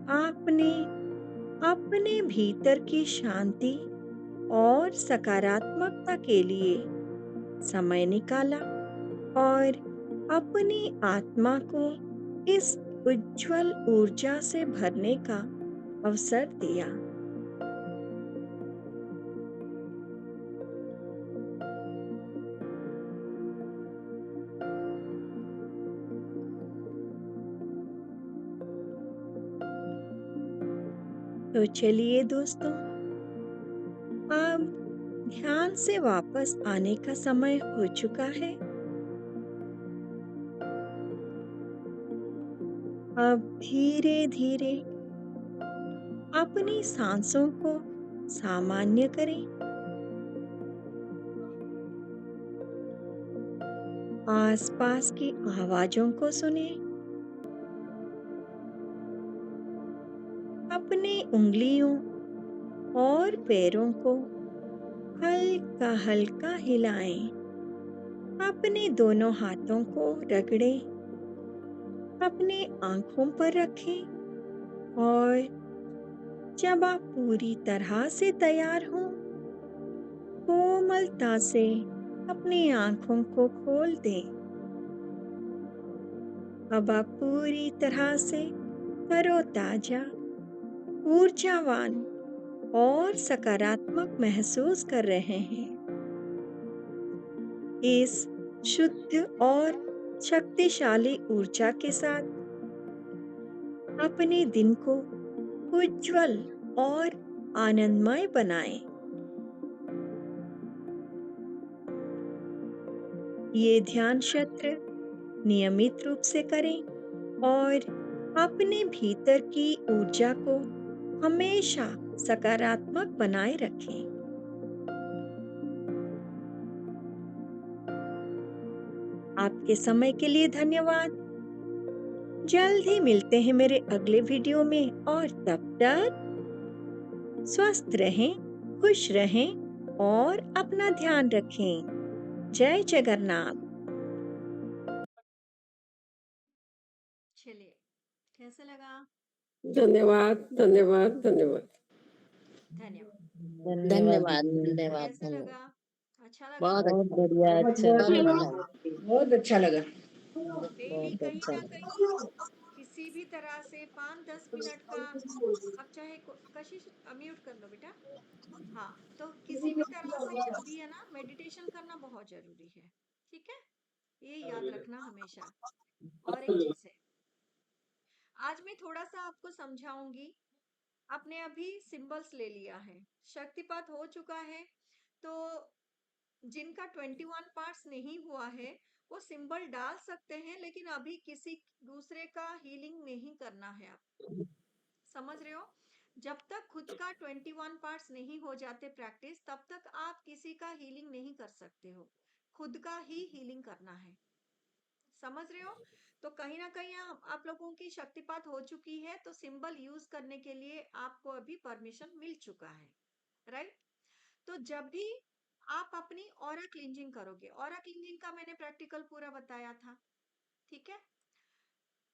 आपने अपने भीतर की शांति और सकारात्मकता के लिए समय निकाला और अपनी आत्मा को इस उज्जवल ऊर्जा से भरने का अवसर दिया। तो चलिए दोस्तों, अब ध्यान से वापस आने का समय हो चुका है। अब धीरे-धीरे अपनी सांसों को सामान्य करें। आसपास की आवाजों को सुनें। अपनी उंगलियों और पैरों को हल्का-हल्का हिलाएं। अपने दोनों हाथों को रगड़ें। अपनी आंखों पर रखें और जब आप पूरी तरह से तैयार हों, कोमलता से अपनी आंखों को खोल दें। अब आप पूरी तरह से तरोताजा, ऊर्जावान और सकारात्मक महसूस कर रहे हैं। इस शुद्ध और शक्तिशाली ऊर्जा के साथ अपने दिन को उज्जवल और आनंदमय बनाएं। ये ध्यान सत्र नियमित रूप से करें और अपने भीतर की ऊर्जा को हमेशा सकारात्मक बनाए रखें। आपके समय के लिए धन्यवाद। जल्द ही मिलते हैं मेरे अगले वीडियो में और तब तक स्वस्थ रहें, खुश रहें और अपना ध्यान रखें। जय जगन्नाथ। चलिए, कैसा लगा? धन्यवाद, धन्यवाद, धन्यवाद। धन्यवाद। धन्यवाद धन्यवाद, दीदी। धन्यवाद, कैसा धन्यवाद। लगा? अच्छा लगा? बहुत बहुत बढ़िया, अच्छा, बहुत बहुत अच्छा अच्छा, बहुत अच्छा लगा। डेली बहुत कहीं अच्छा। ना कहीं किसी भी तरह से 5-10 मिनट का आप चाहे कशिश म्यूट कर लो बेटा। हाँ, तो किसी भी तरह से अभी है ना मेडिटेशन करना बहुत जरूरी है। ठीक है, ये याद रखना हमेशा। और एक चीज है, आज मैं थोड़ा सा आपको समझाऊंगी। आपने अभी सिंबल्स ले लिया है, शक्तिपात हो चुका है, तो जिनका 21 पार्ट्स नहीं हुआ है वो सिंबल डाल सकते हैं, लेकिन अभी किसी दूसरे का हीलिंग नहीं करना है। आप समझ रहे हो? जब तक खुद का 21 पार्ट्स नहीं हो जाते प्रैक्टिस, तब तक आप किसी का हीलिंग नहीं कर सकते हो। खुद का ही हीलिंग करना है। समझ रहे हो? तो कहीं ना कहीं आप लोगों की शक्तिपात हो चुकी है, तो सिंबल यूज करने के लिए आपको अभी परमिशन मिल चुका है, राइट? तो जब भी आप अपनी ऑरा क्लींजिंग करोगे, ऑरा क्लींजिंग का मैंने प्रैक्टिकल पूरा बताया था, ठीक है?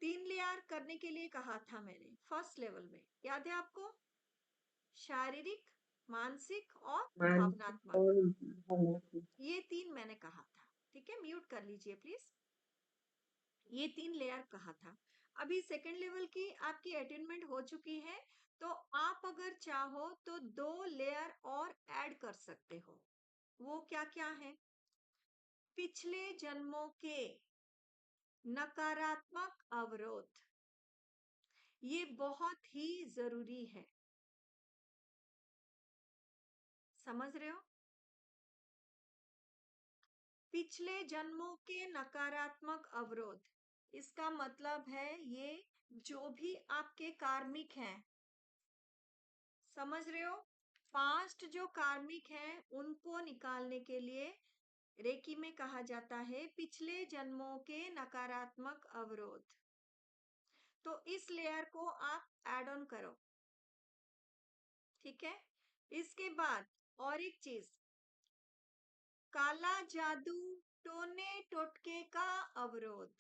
3 लेयर करने के लिए कहा था मैंने फर्स्ट लेवल में, याद है आपको? शारीरिक, मानसिक और भावनात्मक, ये 3 मैंने कहा था। ठीक है, म्यूट कर लीजिए प्लीज। ये 3 लेयर कहा था। अभी सेकंड लेवल की आपकी अटेनमेंट हो चुकी है, तो आप अगर चाहो तो 2 लेयर और ऐड कर सकते हो। वो क्या क्या है? पिछले जन्मों के नकारात्मक अवरोध, ये बहुत ही जरूरी है। समझ रहे हो? पिछले जन्मों के नकारात्मक अवरोध, इसका मतलब है ये जो भी आपके कार्मिक हैं, समझ रहे हो? पास्ट जो कार्मिक हैं उनको निकालने के लिए रेकी में कहा जाता है पिछले जन्मों के नकारात्मक अवरोध। तो इस लेयर को आप ऐड ऑन करो, ठीक है? इसके बाद और एक चीज, काला जादू, टोने टोटके का अवरोध,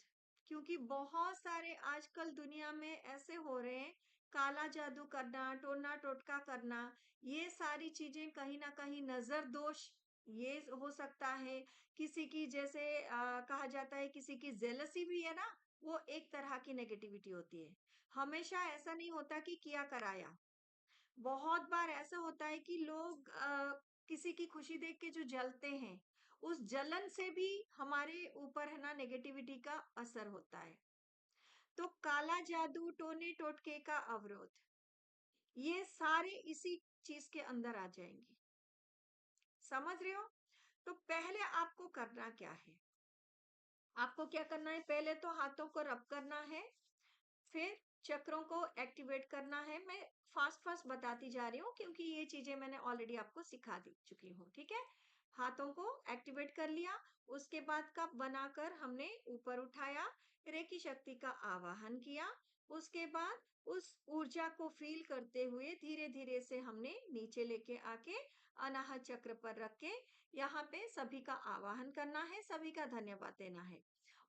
क्योंकि बहुत सारे आजकल दुनिया में ऐसे हो रहे हैं, काला जादू करना, टोना टोटका करना, ये सारी चीजें कहीं ना कहीं नजर दोष, ये हो सकता है। किसी की जैसे कहा जाता है किसी की जेलसी भी है ना, वो एक तरह की नेगेटिविटी होती है। हमेशा ऐसा नहीं होता कि किया कराया। बहुत बार ऐसा होता है कि लोग किसी की खुशी देख के जो जलते हैं, उस जलन से भी हमारे ऊपर है ना नेगेटिविटी का असर होता है। तो काला जादू, टोने टोटके का अवरोध, ये सारे इसी चीज के अंदर आ जाएंगे। समझ रहे हो? तो पहले आपको करना क्या है? आपको क्या करना है? पहले तो हाथों को रब करना है, फिर चक्रों को एक्टिवेट करना है। मैं फास्ट फास्ट बताती जा रही हूँ क्योंकि ये चीजें मैंने ऑलरेडी आपको सिखा दी चुकी हूँ, ठीक है? हाथों को एक्टिवेट कर लिया, उसके बाद कप बनाकर हमने ऊपर उठाया, रेकी शक्ति का आवाहन किया। उसके बाद उस ऊर्जा को फील करते हुए धीरे धीरे से हमने नीचे लेके आके अनाहत चक्र पर रख के यहाँ पे सभी का आवाहन करना है, सभी का धन्यवाद देना है।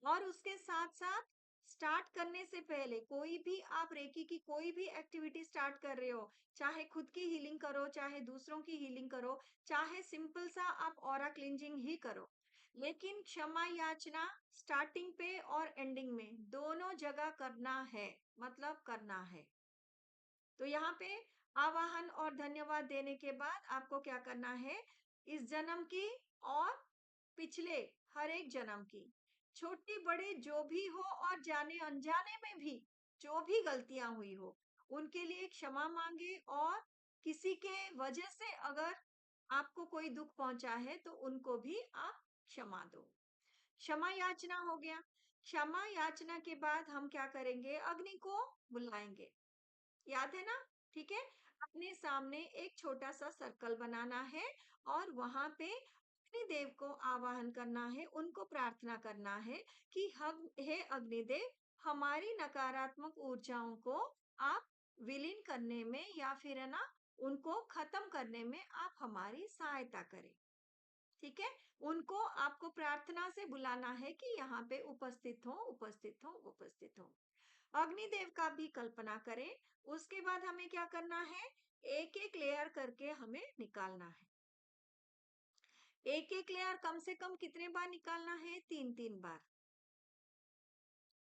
और उसके साथ साथ स्टार्ट करने से पहले कोई भी आप रेकी की कोई भी एक्टिविटी स्टार्ट कर रहे हो, चाहे खुद की हीलिंग करो, चाहे दूसरों की हीलिंग करो, चाहे सिंपल सा आप ऑरा क्लींजिंग ही करो, लेकिन क्षमा याचना स्टार्टिंग पे और एंडिंग में दोनों जगह करना है, मतलब करना है। तो यहाँ पे आवाहन और धन्यवाद देने के बाद आपको क्या करना है? इस जन्म की और पिछले हर एक जन्म की छोटी बड़े जो भी हो और जाने अनजाने में भी जो भी गलतियां हुई हो, उनके लिए क्षमा मांगे, और किसी के वजह से अगर आपको कोई दुख पहुंचा है तो उनको भी आप क्षमा दो। क्षमा याचना हो गया। क्षमा याचना के बाद हम क्या करेंगे? अग्नि को बुलाएंगे, याद है ना? ठीक है, अपने सामने एक छोटा सा सर्कल बनाना है और वहां पे अग्निदेव को आवाहन करना है, उनको प्रार्थना करना है कि हम, हे अग्निदेव, हमारी नकारात्मक ऊर्जाओं को आप विलीन करने में या फिर है ना उनको खत्म करने में आप हमारी सहायता करें। ठीक है, उनको आपको प्रार्थना से बुलाना है कि यहाँ पे उपस्थित हो, उपस्थित हो, उपस्थित हो। अग्निदेव का भी कल्पना करें। उसके बाद हमें क्या करना है? एक एक लेयर करके हमें निकालना है। एक लेयर कम से कम कितने बार निकालना है? 3-3 बार।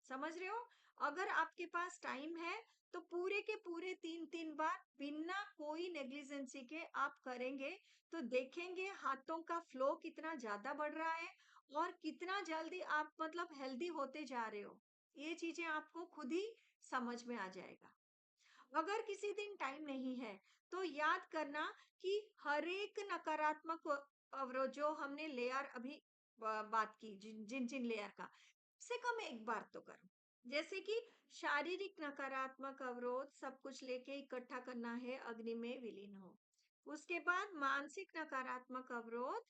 समझ रहे हो? अगर आपके पास टाइम है तो पूरे के पूरे 3-3 बार बिना कोई नेग्लिजेंसी के आप करेंगे तो देखेंगे हाथों का फ्लो कितना ज्यादा बढ़ रहा है और कितना जल्दी आप मतलब हेल्दी होते जा रहे हो। ये चीजें आपको खुद ही समझ में आ जाएगा। अगर किसी दिन टाइम नहीं है तो याद करना कि हर एक नकारात्मक अवरोध जो हमने लेयर अभी बात की, जिन जिन जिन लेयर का से कम एक बार तो करो। जैसे कि शारीरिक नकारात्मक अवरोध सब कुछ लेके इकट्ठा करना है, अग्नि में विलीन हो। उसके बाद मानसिक नकारात्मक अवरोध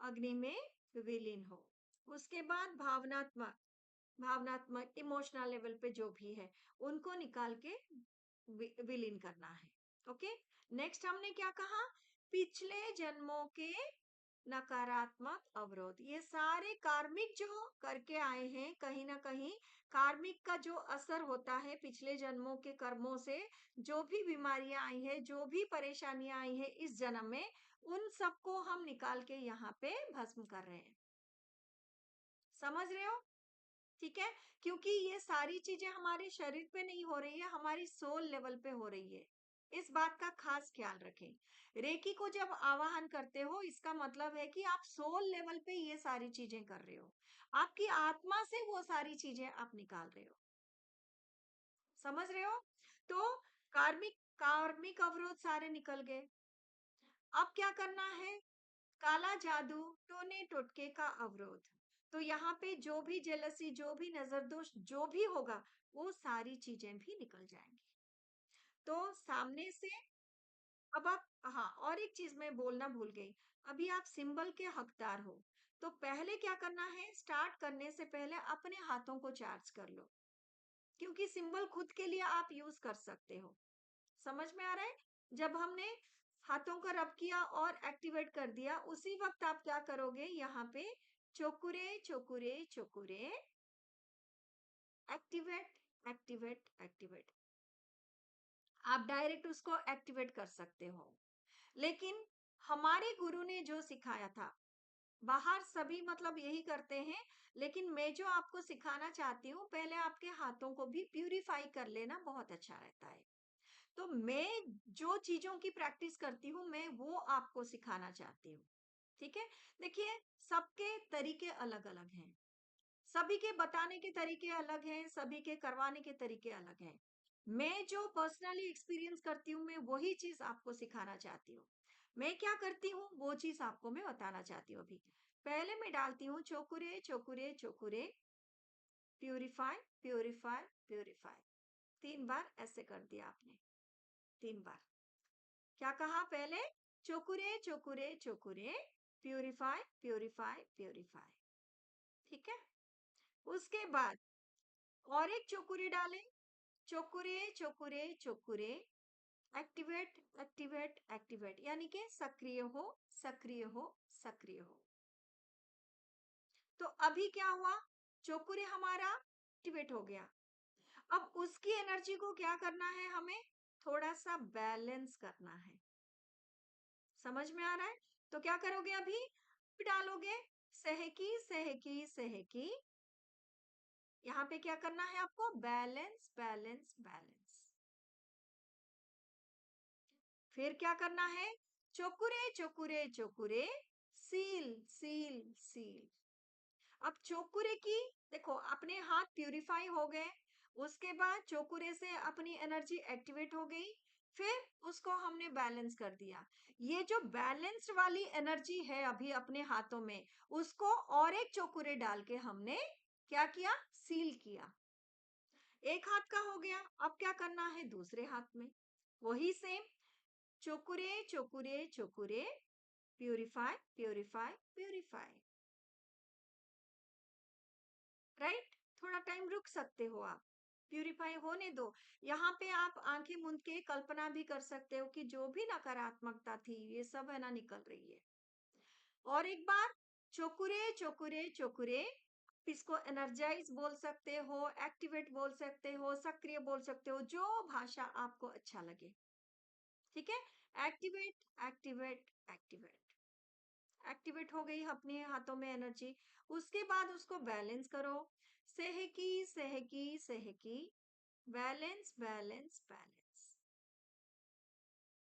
अग्नि में विलीन हो। उसके बाद भावनात्मक इमोशनल लेवल पे जो भी है उनको निकाल के विलीन करना है। ओके, नेक्स्ट हमने क्या कहा? पिछले जन्मों के नकारात्मक अवरोध, ये सारे कार्मिक जो करके आए हैं, कहीं ना कहीं कार्मिक का जो असर होता है पिछले जन्मों के कर्मों से, जो भी बीमारियां आई है, जो भी परेशानियां आई है इस जन्म में, उन सबको हम निकाल के यहाँ पे भस्म कर रहे हैं। समझ रहे हो? ठीक है, क्योंकि ये सारी चीजें हमारे शरीर पे नहीं हो रही है, हमारी सोल लेवल पे हो रही है। इस बात का खास ख्याल रखें। रेकी को जब आवाहन करते हो इसका मतलब है कि आप सोल लेवल पे ये सारी चीजें कर रहे हो, आपकी आत्मा से वो सारी चीजें आप निकाल रहे हो। समझ रहे हो? तो कार्मिक कार्मिक अवरोध सारे निकल गए। अब क्या करना है? काला जादू, टोने टोटके का अवरोध। तो यहाँ पे जो भी जेलसी, जो भी नजर दोष, जो भी होगा वो सारी चीजें भी निकल जाएंगी। तो सामने से अब आप, हाँ और एक चीज मैं बोलना भूल गई, अभी आप सिंबल के हकदार हो तो पहले क्या करना है? स्टार्ट करने से पहले अपने हाथों को चार्ज कर लो, क्योंकि सिंबल खुद के लिए आप यूज कर सकते हो। समझ में आ रहा है? जब हमने हाथों को रब किया और एक्टिवेट कर दिया, उसी वक्त आप क्या करोगे? यहाँ पे चोकुरे चोकुरे चोकुरे, एक्टिवेट एक्टिवेट एक्टिवेट, आप डायरेक्ट उसको एक्टिवेट कर सकते हो। लेकिन हमारे गुरु ने जो सिखाया था, बाहर सभी मतलब यही करते हैं, लेकिन मैं जो आपको सिखाना चाहती हूँ, पहले आपके हाथों को भी प्यूरिफाई कर लेना बहुत अच्छा रहता है। तो मैं जो चीजों की प्रैक्टिस करती हूँ मैं वो आपको सिखाना चाहती हूँ। ठीक है, देखिए सबके तरीके अलग अलग हैं, सभी के बताने के तरीके अलग हैं, सभी के करवाने के तरीके अलग हैं। मैं जो पर्सनली एक्सपीरियंस करती हूँ मैं वही चीज आपको सिखाना चाहती हूँ। मैं क्या करती हूँ वो चीज आपको मैं बताना चाहती हूँ। अभी पहले मैं डालती हूँ चोकुरे चोकुरे चोकुरे, प्यूरिफाई प्यूरिफाई प्यूरिफाई, 3 बार ऐसे कर दिया आपने। 3 बार क्या कहा? पहले चोकुरे चोकुरे चोकुरे, प्यूरिफाई प्यूरिफाई प्यूरिफाई। ठीक है, उसके बाद और एक चोकुरे डालें, चोकुरे चोकुरे चोकुरे, एक्टिवेट एक्टिवेट एक्टिवेट, यानी कि सक्रिय हो सक्रिय हो सक्रिय हो। तो अभी क्या हुआ? चोकुरे हमारा एक्टिवेट हो गया। अब उसकी एनर्जी को क्या करना है? हमें थोड़ा सा बैलेंस करना है। समझ में आ रहा है? तो क्या करोगे? अभी डालोगे सहकी सहकी सहकी, यहाँ पे क्या करना है आपको? Balance balance balance. फिर क्या करना है? चोकुरे चोकुरे चोकुरे, सील सील सील। अब चोकुरे की देखो, अपने हाथ प्यूरिफाई हो गए, उसके बाद चोकुरे से अपनी एनर्जी एक्टिवेट हो गई, फिर उसको हमने बैलेंस कर दिया। ये जो बैलेंस्ड वाली एनर्जी है अभी अपने हाथों में, उसको और एक चोकुरे डाल के हमने क्या किया? सील किया। एक हाथ का हो गया। अब क्या करना है? दूसरे हाथ में वही सेम, चोकुरे चोकुरे चोकुरे, प्यूरिफाई प्यूरिफाई प्यूरिफाई। राइट, थोड़ा टाइम रुक सकते हो आप, प्यूरिफाई होने दो। यहाँ पे आप आंखें मूंद के कल्पना भी कर सकते हो कि जो भी नकारात्मकता थी ये सब है ना निकल रही है। और एक बार चोकुरे चोकुरे चोकुरे, इसको एनर्जाइज बोल सकते हो, एक्टिवेट बोल सकते हो, सक्रिय बोल सकते हो, जो भाषा आपको अच्छा लगे। ठीक है, एक्टिवेट एक्टिवेट एक्टिवेट एक्टिवेट हो गई अपने हाथों में एनर्जी। उसके बाद उसको बैलेंस करो, सेहकी सेहकी सेहकी, बैलेंस बैलेंस बैलेंस,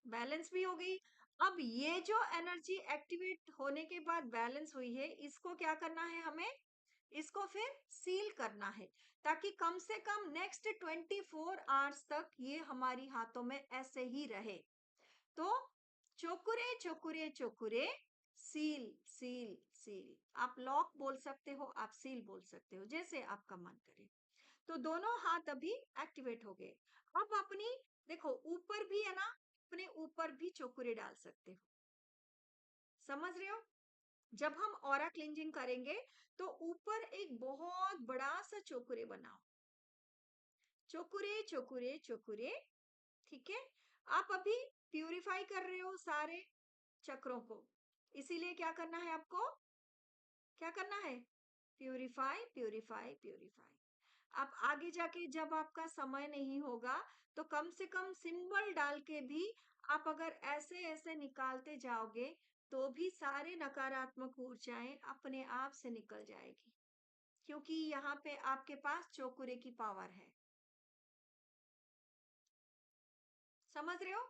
बैलेंस भी हो गई। अब ये जो एनर्जी एक्टिवेट होने के बाद बैलेंस हुई है, इसको क्या करना है हमें? इसको फिर सील करना है, ताकि कम से कम नेक्स्ट 24 आवर्स तक ये हमारी हाथों में ऐसे ही रहे। तो चोकुरे चोकुरे चोकुरे, सील सील सील। आप लॉक बोल सकते हो, आप सील बोल सकते हो, जैसे आपका मन करे। तो दोनों हाथ अभी एक्टिवेट हो गए। अब अपनी देखो ऊपर भी है ना, अपने ऊपर भी चोकुरे डाल सकते हो। समझ रहे हो? जब हम ऑरा क्लींजिंग करेंगे तो ऊपर एक बहुत बड़ा सा चोकुरे बनाओ, चोकुरे चोकुरे चोकुरे। ठीक है? आप अभी प्यूरिफाई कर रहे हो सारे चक्रों को, इसीलिए क्या करना है आपको? क्या करना है? Purify purify purify. आप आगे जाके जब आपका समय नहीं होगा, तो कम से कम सिंबल डाल के भी आप अगर ऐसे ऐसे निकालते जाओगे, तो भी सारे नकारात्मक ऊर्जाएं अपने आप से निकल जाएगी, क्योंकि यहाँ पे आपके पास चोकुरे की पावर है। समझ रहे हो?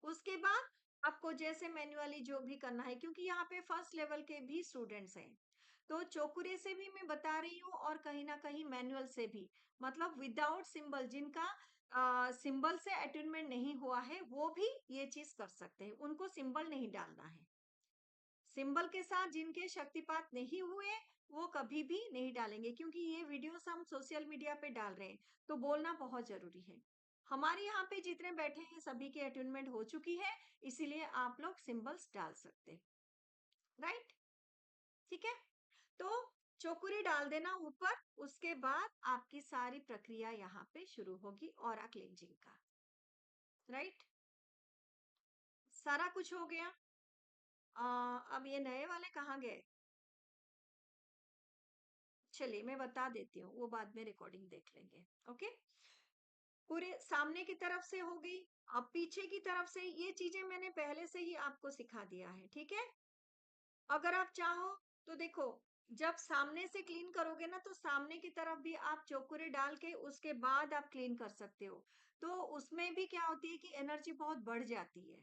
उसके बाद आपको जैसे मैन्युअली जो भी करना है, क्योंकि यहाँ पे फर्स्ट लेवल के भी स्टूडेंट्स हैं, तो चोकुरे से भी मैं बता रही हूँ और कहीं ना कहीं मैनुअल से भी, मतलब विदाउट सिंबल, जिनका सिंबल से अटेनमेंट नहीं हुआ है, वो भी ये चीज कर सकते हैं, उनको सिंबल नहीं डालना है। सिंबल के साथ जिनके शक्तिपात नहीं हुए, वो कभी भी नहीं डालेंगे, क्योंकि ये वीडियोस हम सोशल मीडिया पे डाल रहे हैं, तो बोलना बहुत जरूरी है। हमारे यहाँ पे जितने बैठे हैं सभी की अटेनमेंट हो चुकी है, इसीलिए आप लोग सिंबल्स डाल सकते हैं। राइट? ठीक है? तो चोकुरी डाल देना ऊपर, उसके बाद आपकी सारी प्रक्रिया यहाँ पे शुरू होगी ऑरा क्लेंजिंग का। राइट? सारा कुछ हो गया। अब ये नए वाले कहाँ गए? चलिए मैं बता देती हूँ, वो बाद में रिकॉर्डिंग देख लेंगे। ओके? पूरे सामने की तरफ से हो गई। अब पीछे की तरफ से, ये चीजें मैंने पहले से ही आपको सिखा दिया है। ठीक है? अगर आप चाहो तो देखो, जब सामने से क्लीन करोगे ना, तो सामने की तरफ भी आप चोकुरे डाल के उसके बाद आप क्लीन कर सकते हो। तो उसमें भी क्या होती है कि एनर्जी बहुत बढ़ जाती है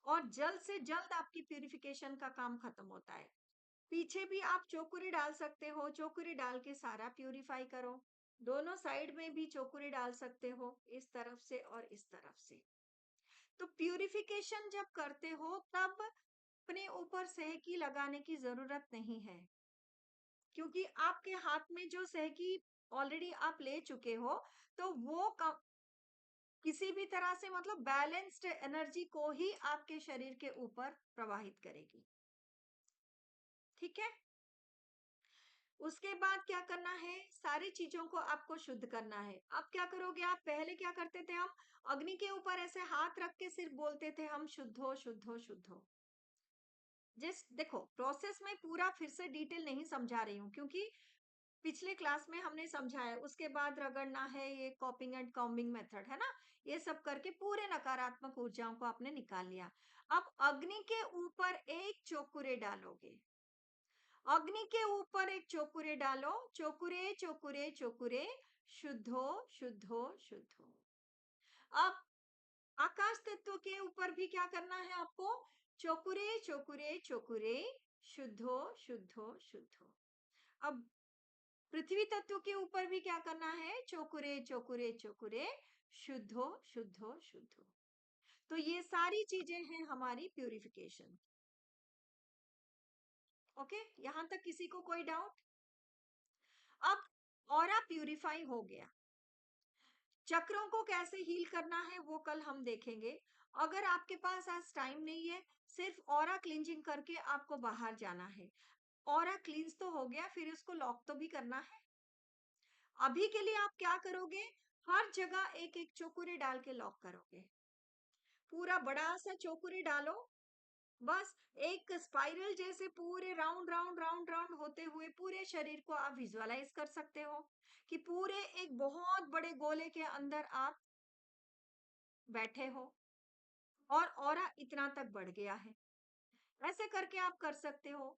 और जल्द से जल्द आपकी प्यूरिफिकेशन का काम खत्म होता है। पीछे भी आप चोकुरी डाल सकते हो, चोकुरी डाल के सारा प्यूरिफाई करो। दोनों साइड में भी चोकुरी डाल सकते हो, इस तरफ से और इस तरफ से। तो प्यूरिफिकेशन जब करते हो, तब अपने ऊपर सहकी लगाने की जरूरत नहीं है, क्योंकि आपके हाथ में जो सहकी ऑलरेडी आप ले चुके हो, तो वो किसी भी तरह से, मतलब बैलेंस्ड एनर्जी को ही आपके शरीर के ऊपर प्रवाहित करेगी। ठीक है? उसके बाद क्या करना है? सारी चीजों को आपको शुद्ध करना है। अब क्या करोगे आप? पहले क्या करते थे हम? अग्नि के ऊपर ऐसे हाथ रख के सिर्फ बोलते थे हम, शुद्ध हो शुद्ध हो शुद्ध हो। जिस देखो प्रोसेस में पूरा फिर से डिटेल नहीं समझा रही हूँ, क्योंकि पिछले क्लास में हमने समझाया। उसके बाद रगड़ना है, ये कॉपिंग एंड कॉम्बिंग मेथड है ना, ये सब करके पूरे नकारात्मक ऊर्जाओं को आपने निकाल लिया। अब अग्नि के ऊपर एक चोकुरे डालोगे, अग्नि के ऊपर एक चोकुरे डालो, चोकुरे चोकुरे चोकुरे, शुद्धो शुद्धो शुद्धो। अब आकाश तत्व के ऊपर भी क्या करना है आपको? चोकुरे चोकुरे चोकुरे, शुद्धो शुद्धो शुद्धो। अब पृथ्वी तत्व के ऊपर भी क्या करना है? चोकुरे चोकुरे चोकुरे, शुद्धो शुद्धो शुद्धो। तो ये सारी चीजें हैं हमारी प्यूरिफिकेशन। ओके? यहां तक किसी को कोई डाउट? अब ऑरा प्यूरिफाई हो गया, चक्रों को कैसे हील करना है वो कल हम देखेंगे। अगर आपके पास आज टाइम नहीं है, सिर्फ ऑरा क्लींजिंग करके आपको बाहर जाना है। ऑरा क्लींस तो हो गया, फिर उसको लॉक तो भी करना है। अभी के लिए आप क्या करोगे? हर जगह एक एक चोकुरे डाल के लॉक करोगे। पूरा बड़ा सा चोकुरे डालो, बस एक स्पाइरल जैसे पूरे राउंड राउंड राउंड राउंड होते हुए पूरे शरीर को आप विजुअलाइज कर सकते हो, कि पूरे एक बहुत बड़े गोले के अंदर आप बैठे हो और ऑरा इतना तक बढ़ गया है। ऐसे करके आप कर सकते हो।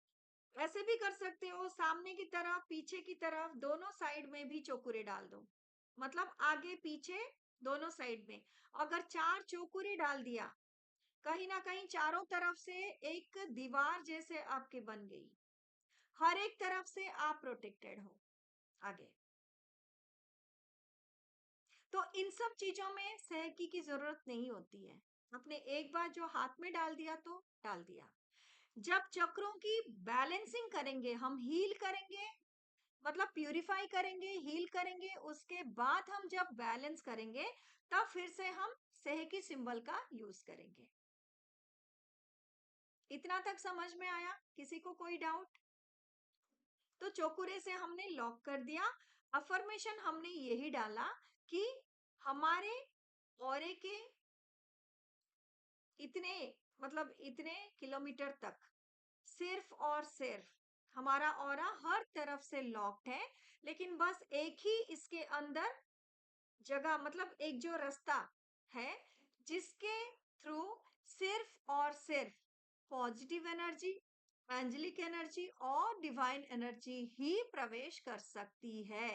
ऐसे भी कर सकते हो, सामने की तरफ, पीछे की तरफ, दोनों साइड में भी चौकुरे डाल दो। मतलब आगे पीछे दोनों साइड में। अगर 4 चौकुरे डाल दिया, कहीं ना कहीं चारों तरफ से एक दीवार जैसे आपके बन गई। हर एक तरफ से आप प्रोटेक्टेड हो आगे। तो इन सब चीजों में सहकी की जरूरत नहीं होती है। आपने एक बार जो हाथ में डाल दिया तो डाल दिया। जब चक्रों की बैलेंसिंग करेंगे, हम हील करेंगे, मतलब प्यूरिफाई करेंगे, हील करेंगे, उसके बाद हम जब बैलेंस करेंगे, तब फिर से हम सहकी सिंबल का यूज करेंगे। इतना तक समझ में आया? किसी को कोई डाउट? तो चौकुरे से हमने लॉक कर दिया। अफर्मेशन हमने यही डाला कि हमारे ऑरे के इतने, मतलब इतने किलोमीटर तक सिर्फ और सिर्फ हमारा ऑरा हर तरफ से लॉक्ड है, लेकिन बस एक ही इसके अंदर जगह, मतलब एक जो रास्ता है जिसके थ्रू सिर्फ और सिर्फ पॉजिटिव एनर्जी, एंजेलिक एनर्जी और डिवाइन एनर्जी ही प्रवेश कर सकती है।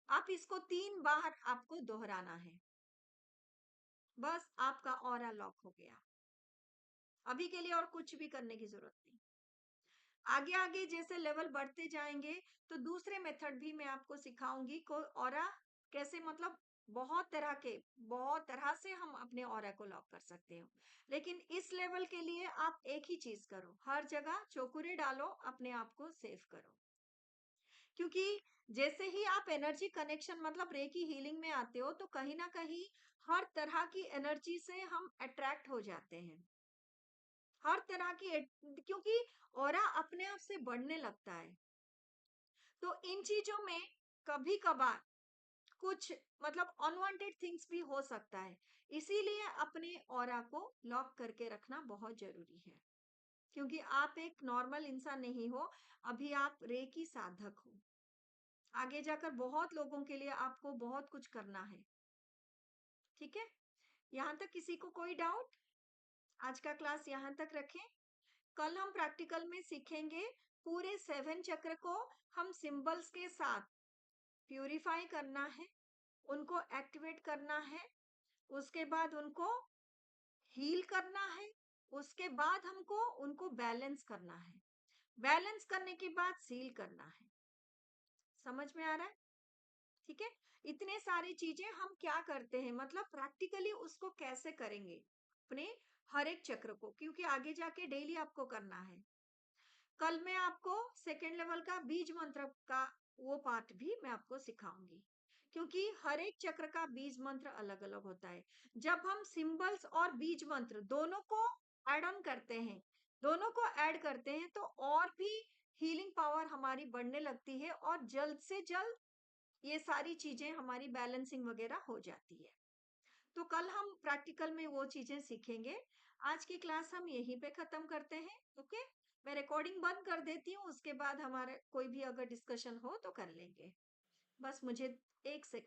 आप इसको 3 बार आपको दोहराना है, बस आपका ऑरा लॉक हो गया। अभी के लिए और कुछ भी करने की जरूरत नहीं। आगे आगे जैसे लेवल बढ़ते जाएंगे तो दूसरे मेथड भी मैं आपको सिखाऊंगी को ऑरा कैसे, मतलब बहुत तरह से हम अपने ऑरा को लॉक कर सकते हो। लेकिन इस लेवल के लिए आप एक ही चीज करो, हर जगह चौकुरे डालो, अपने आप को सेव करो। क्योंकि जैसे ही आप एनर्जी कनेक्शन, मतलब रे की हीलिंग में आते हो, तो कहीं ना कहीं हर तरह की एनर्जी से हम अट्रैक्ट हो जाते हैं। हर तरह की क्योंकि ऑरा अपने आप से बढ़ने लगता है। तो इन चीजों में कभी कभार कुछ, मतलब अनवांटेड थिंग्स भी हो सकता है। इसीलिए अपने ऑरा को लॉक करके रखना बहुत जरूरी है, क्योंकि आप एक नॉर्मल इंसान नहीं हो, अभी आप रे की साधक हो। आगे जाकर बहुत लोगों के लिए आपको बहुत कुछ करना है। ठीक है? यहाँ तक किसी को कोई डाउट? आज का क्लास यहाँ तक रखें। कल हम प्रैक्टिकल में सीखेंगे पूरे 7 चक्र को हम सिंबल्स के साथ प्यूरिफाई करना है, उनको एक्टिवेट करना है, उसके बाद उनको हील करना है, उसके बाद हमको उनको बैलेंस करना है, बैलेंस करने के बाद सील करना है। समझ में आ रहा है? ठीक है? इतने सारी चीजें हम क्या करते हैं, मतलब प्रैक्टिकली उसको कैसे करेंगे अपने हर एक चक्र को, क्योंकि आगे जाके डेली आपको करना है। कल मैं आपको सेकेंड लेवल का बीज मंत्र का वो पार्ट भी मैं आपको सिखाऊंगी, क्योंकि हर एक चक्र का बीज मंत्र अलग अलग होता है। जब हम सिंबल्स और बीज मंत्र दोनों को ऐड ऑन करते हैं, दोनों को ऐड करते हैं, तो और भी हीलिंग पावर हमारी बढ़ने लगती है और जल्द से जल्द ये सारी चीजें हमारी बैलेंसिंग वगैरह हो जाती है। तो कल हम प्रैक्टिकल में वो चीजें सीखेंगे। आज की क्लास हम यहीं पे खत्म करते हैं। ओके, मैं रिकॉर्डिंग बंद कर देती हूँ, उसके बाद हमारे कोई भी अगर डिस्कशन हो तो कर लेंगे। बस मुझे 1 सेकंड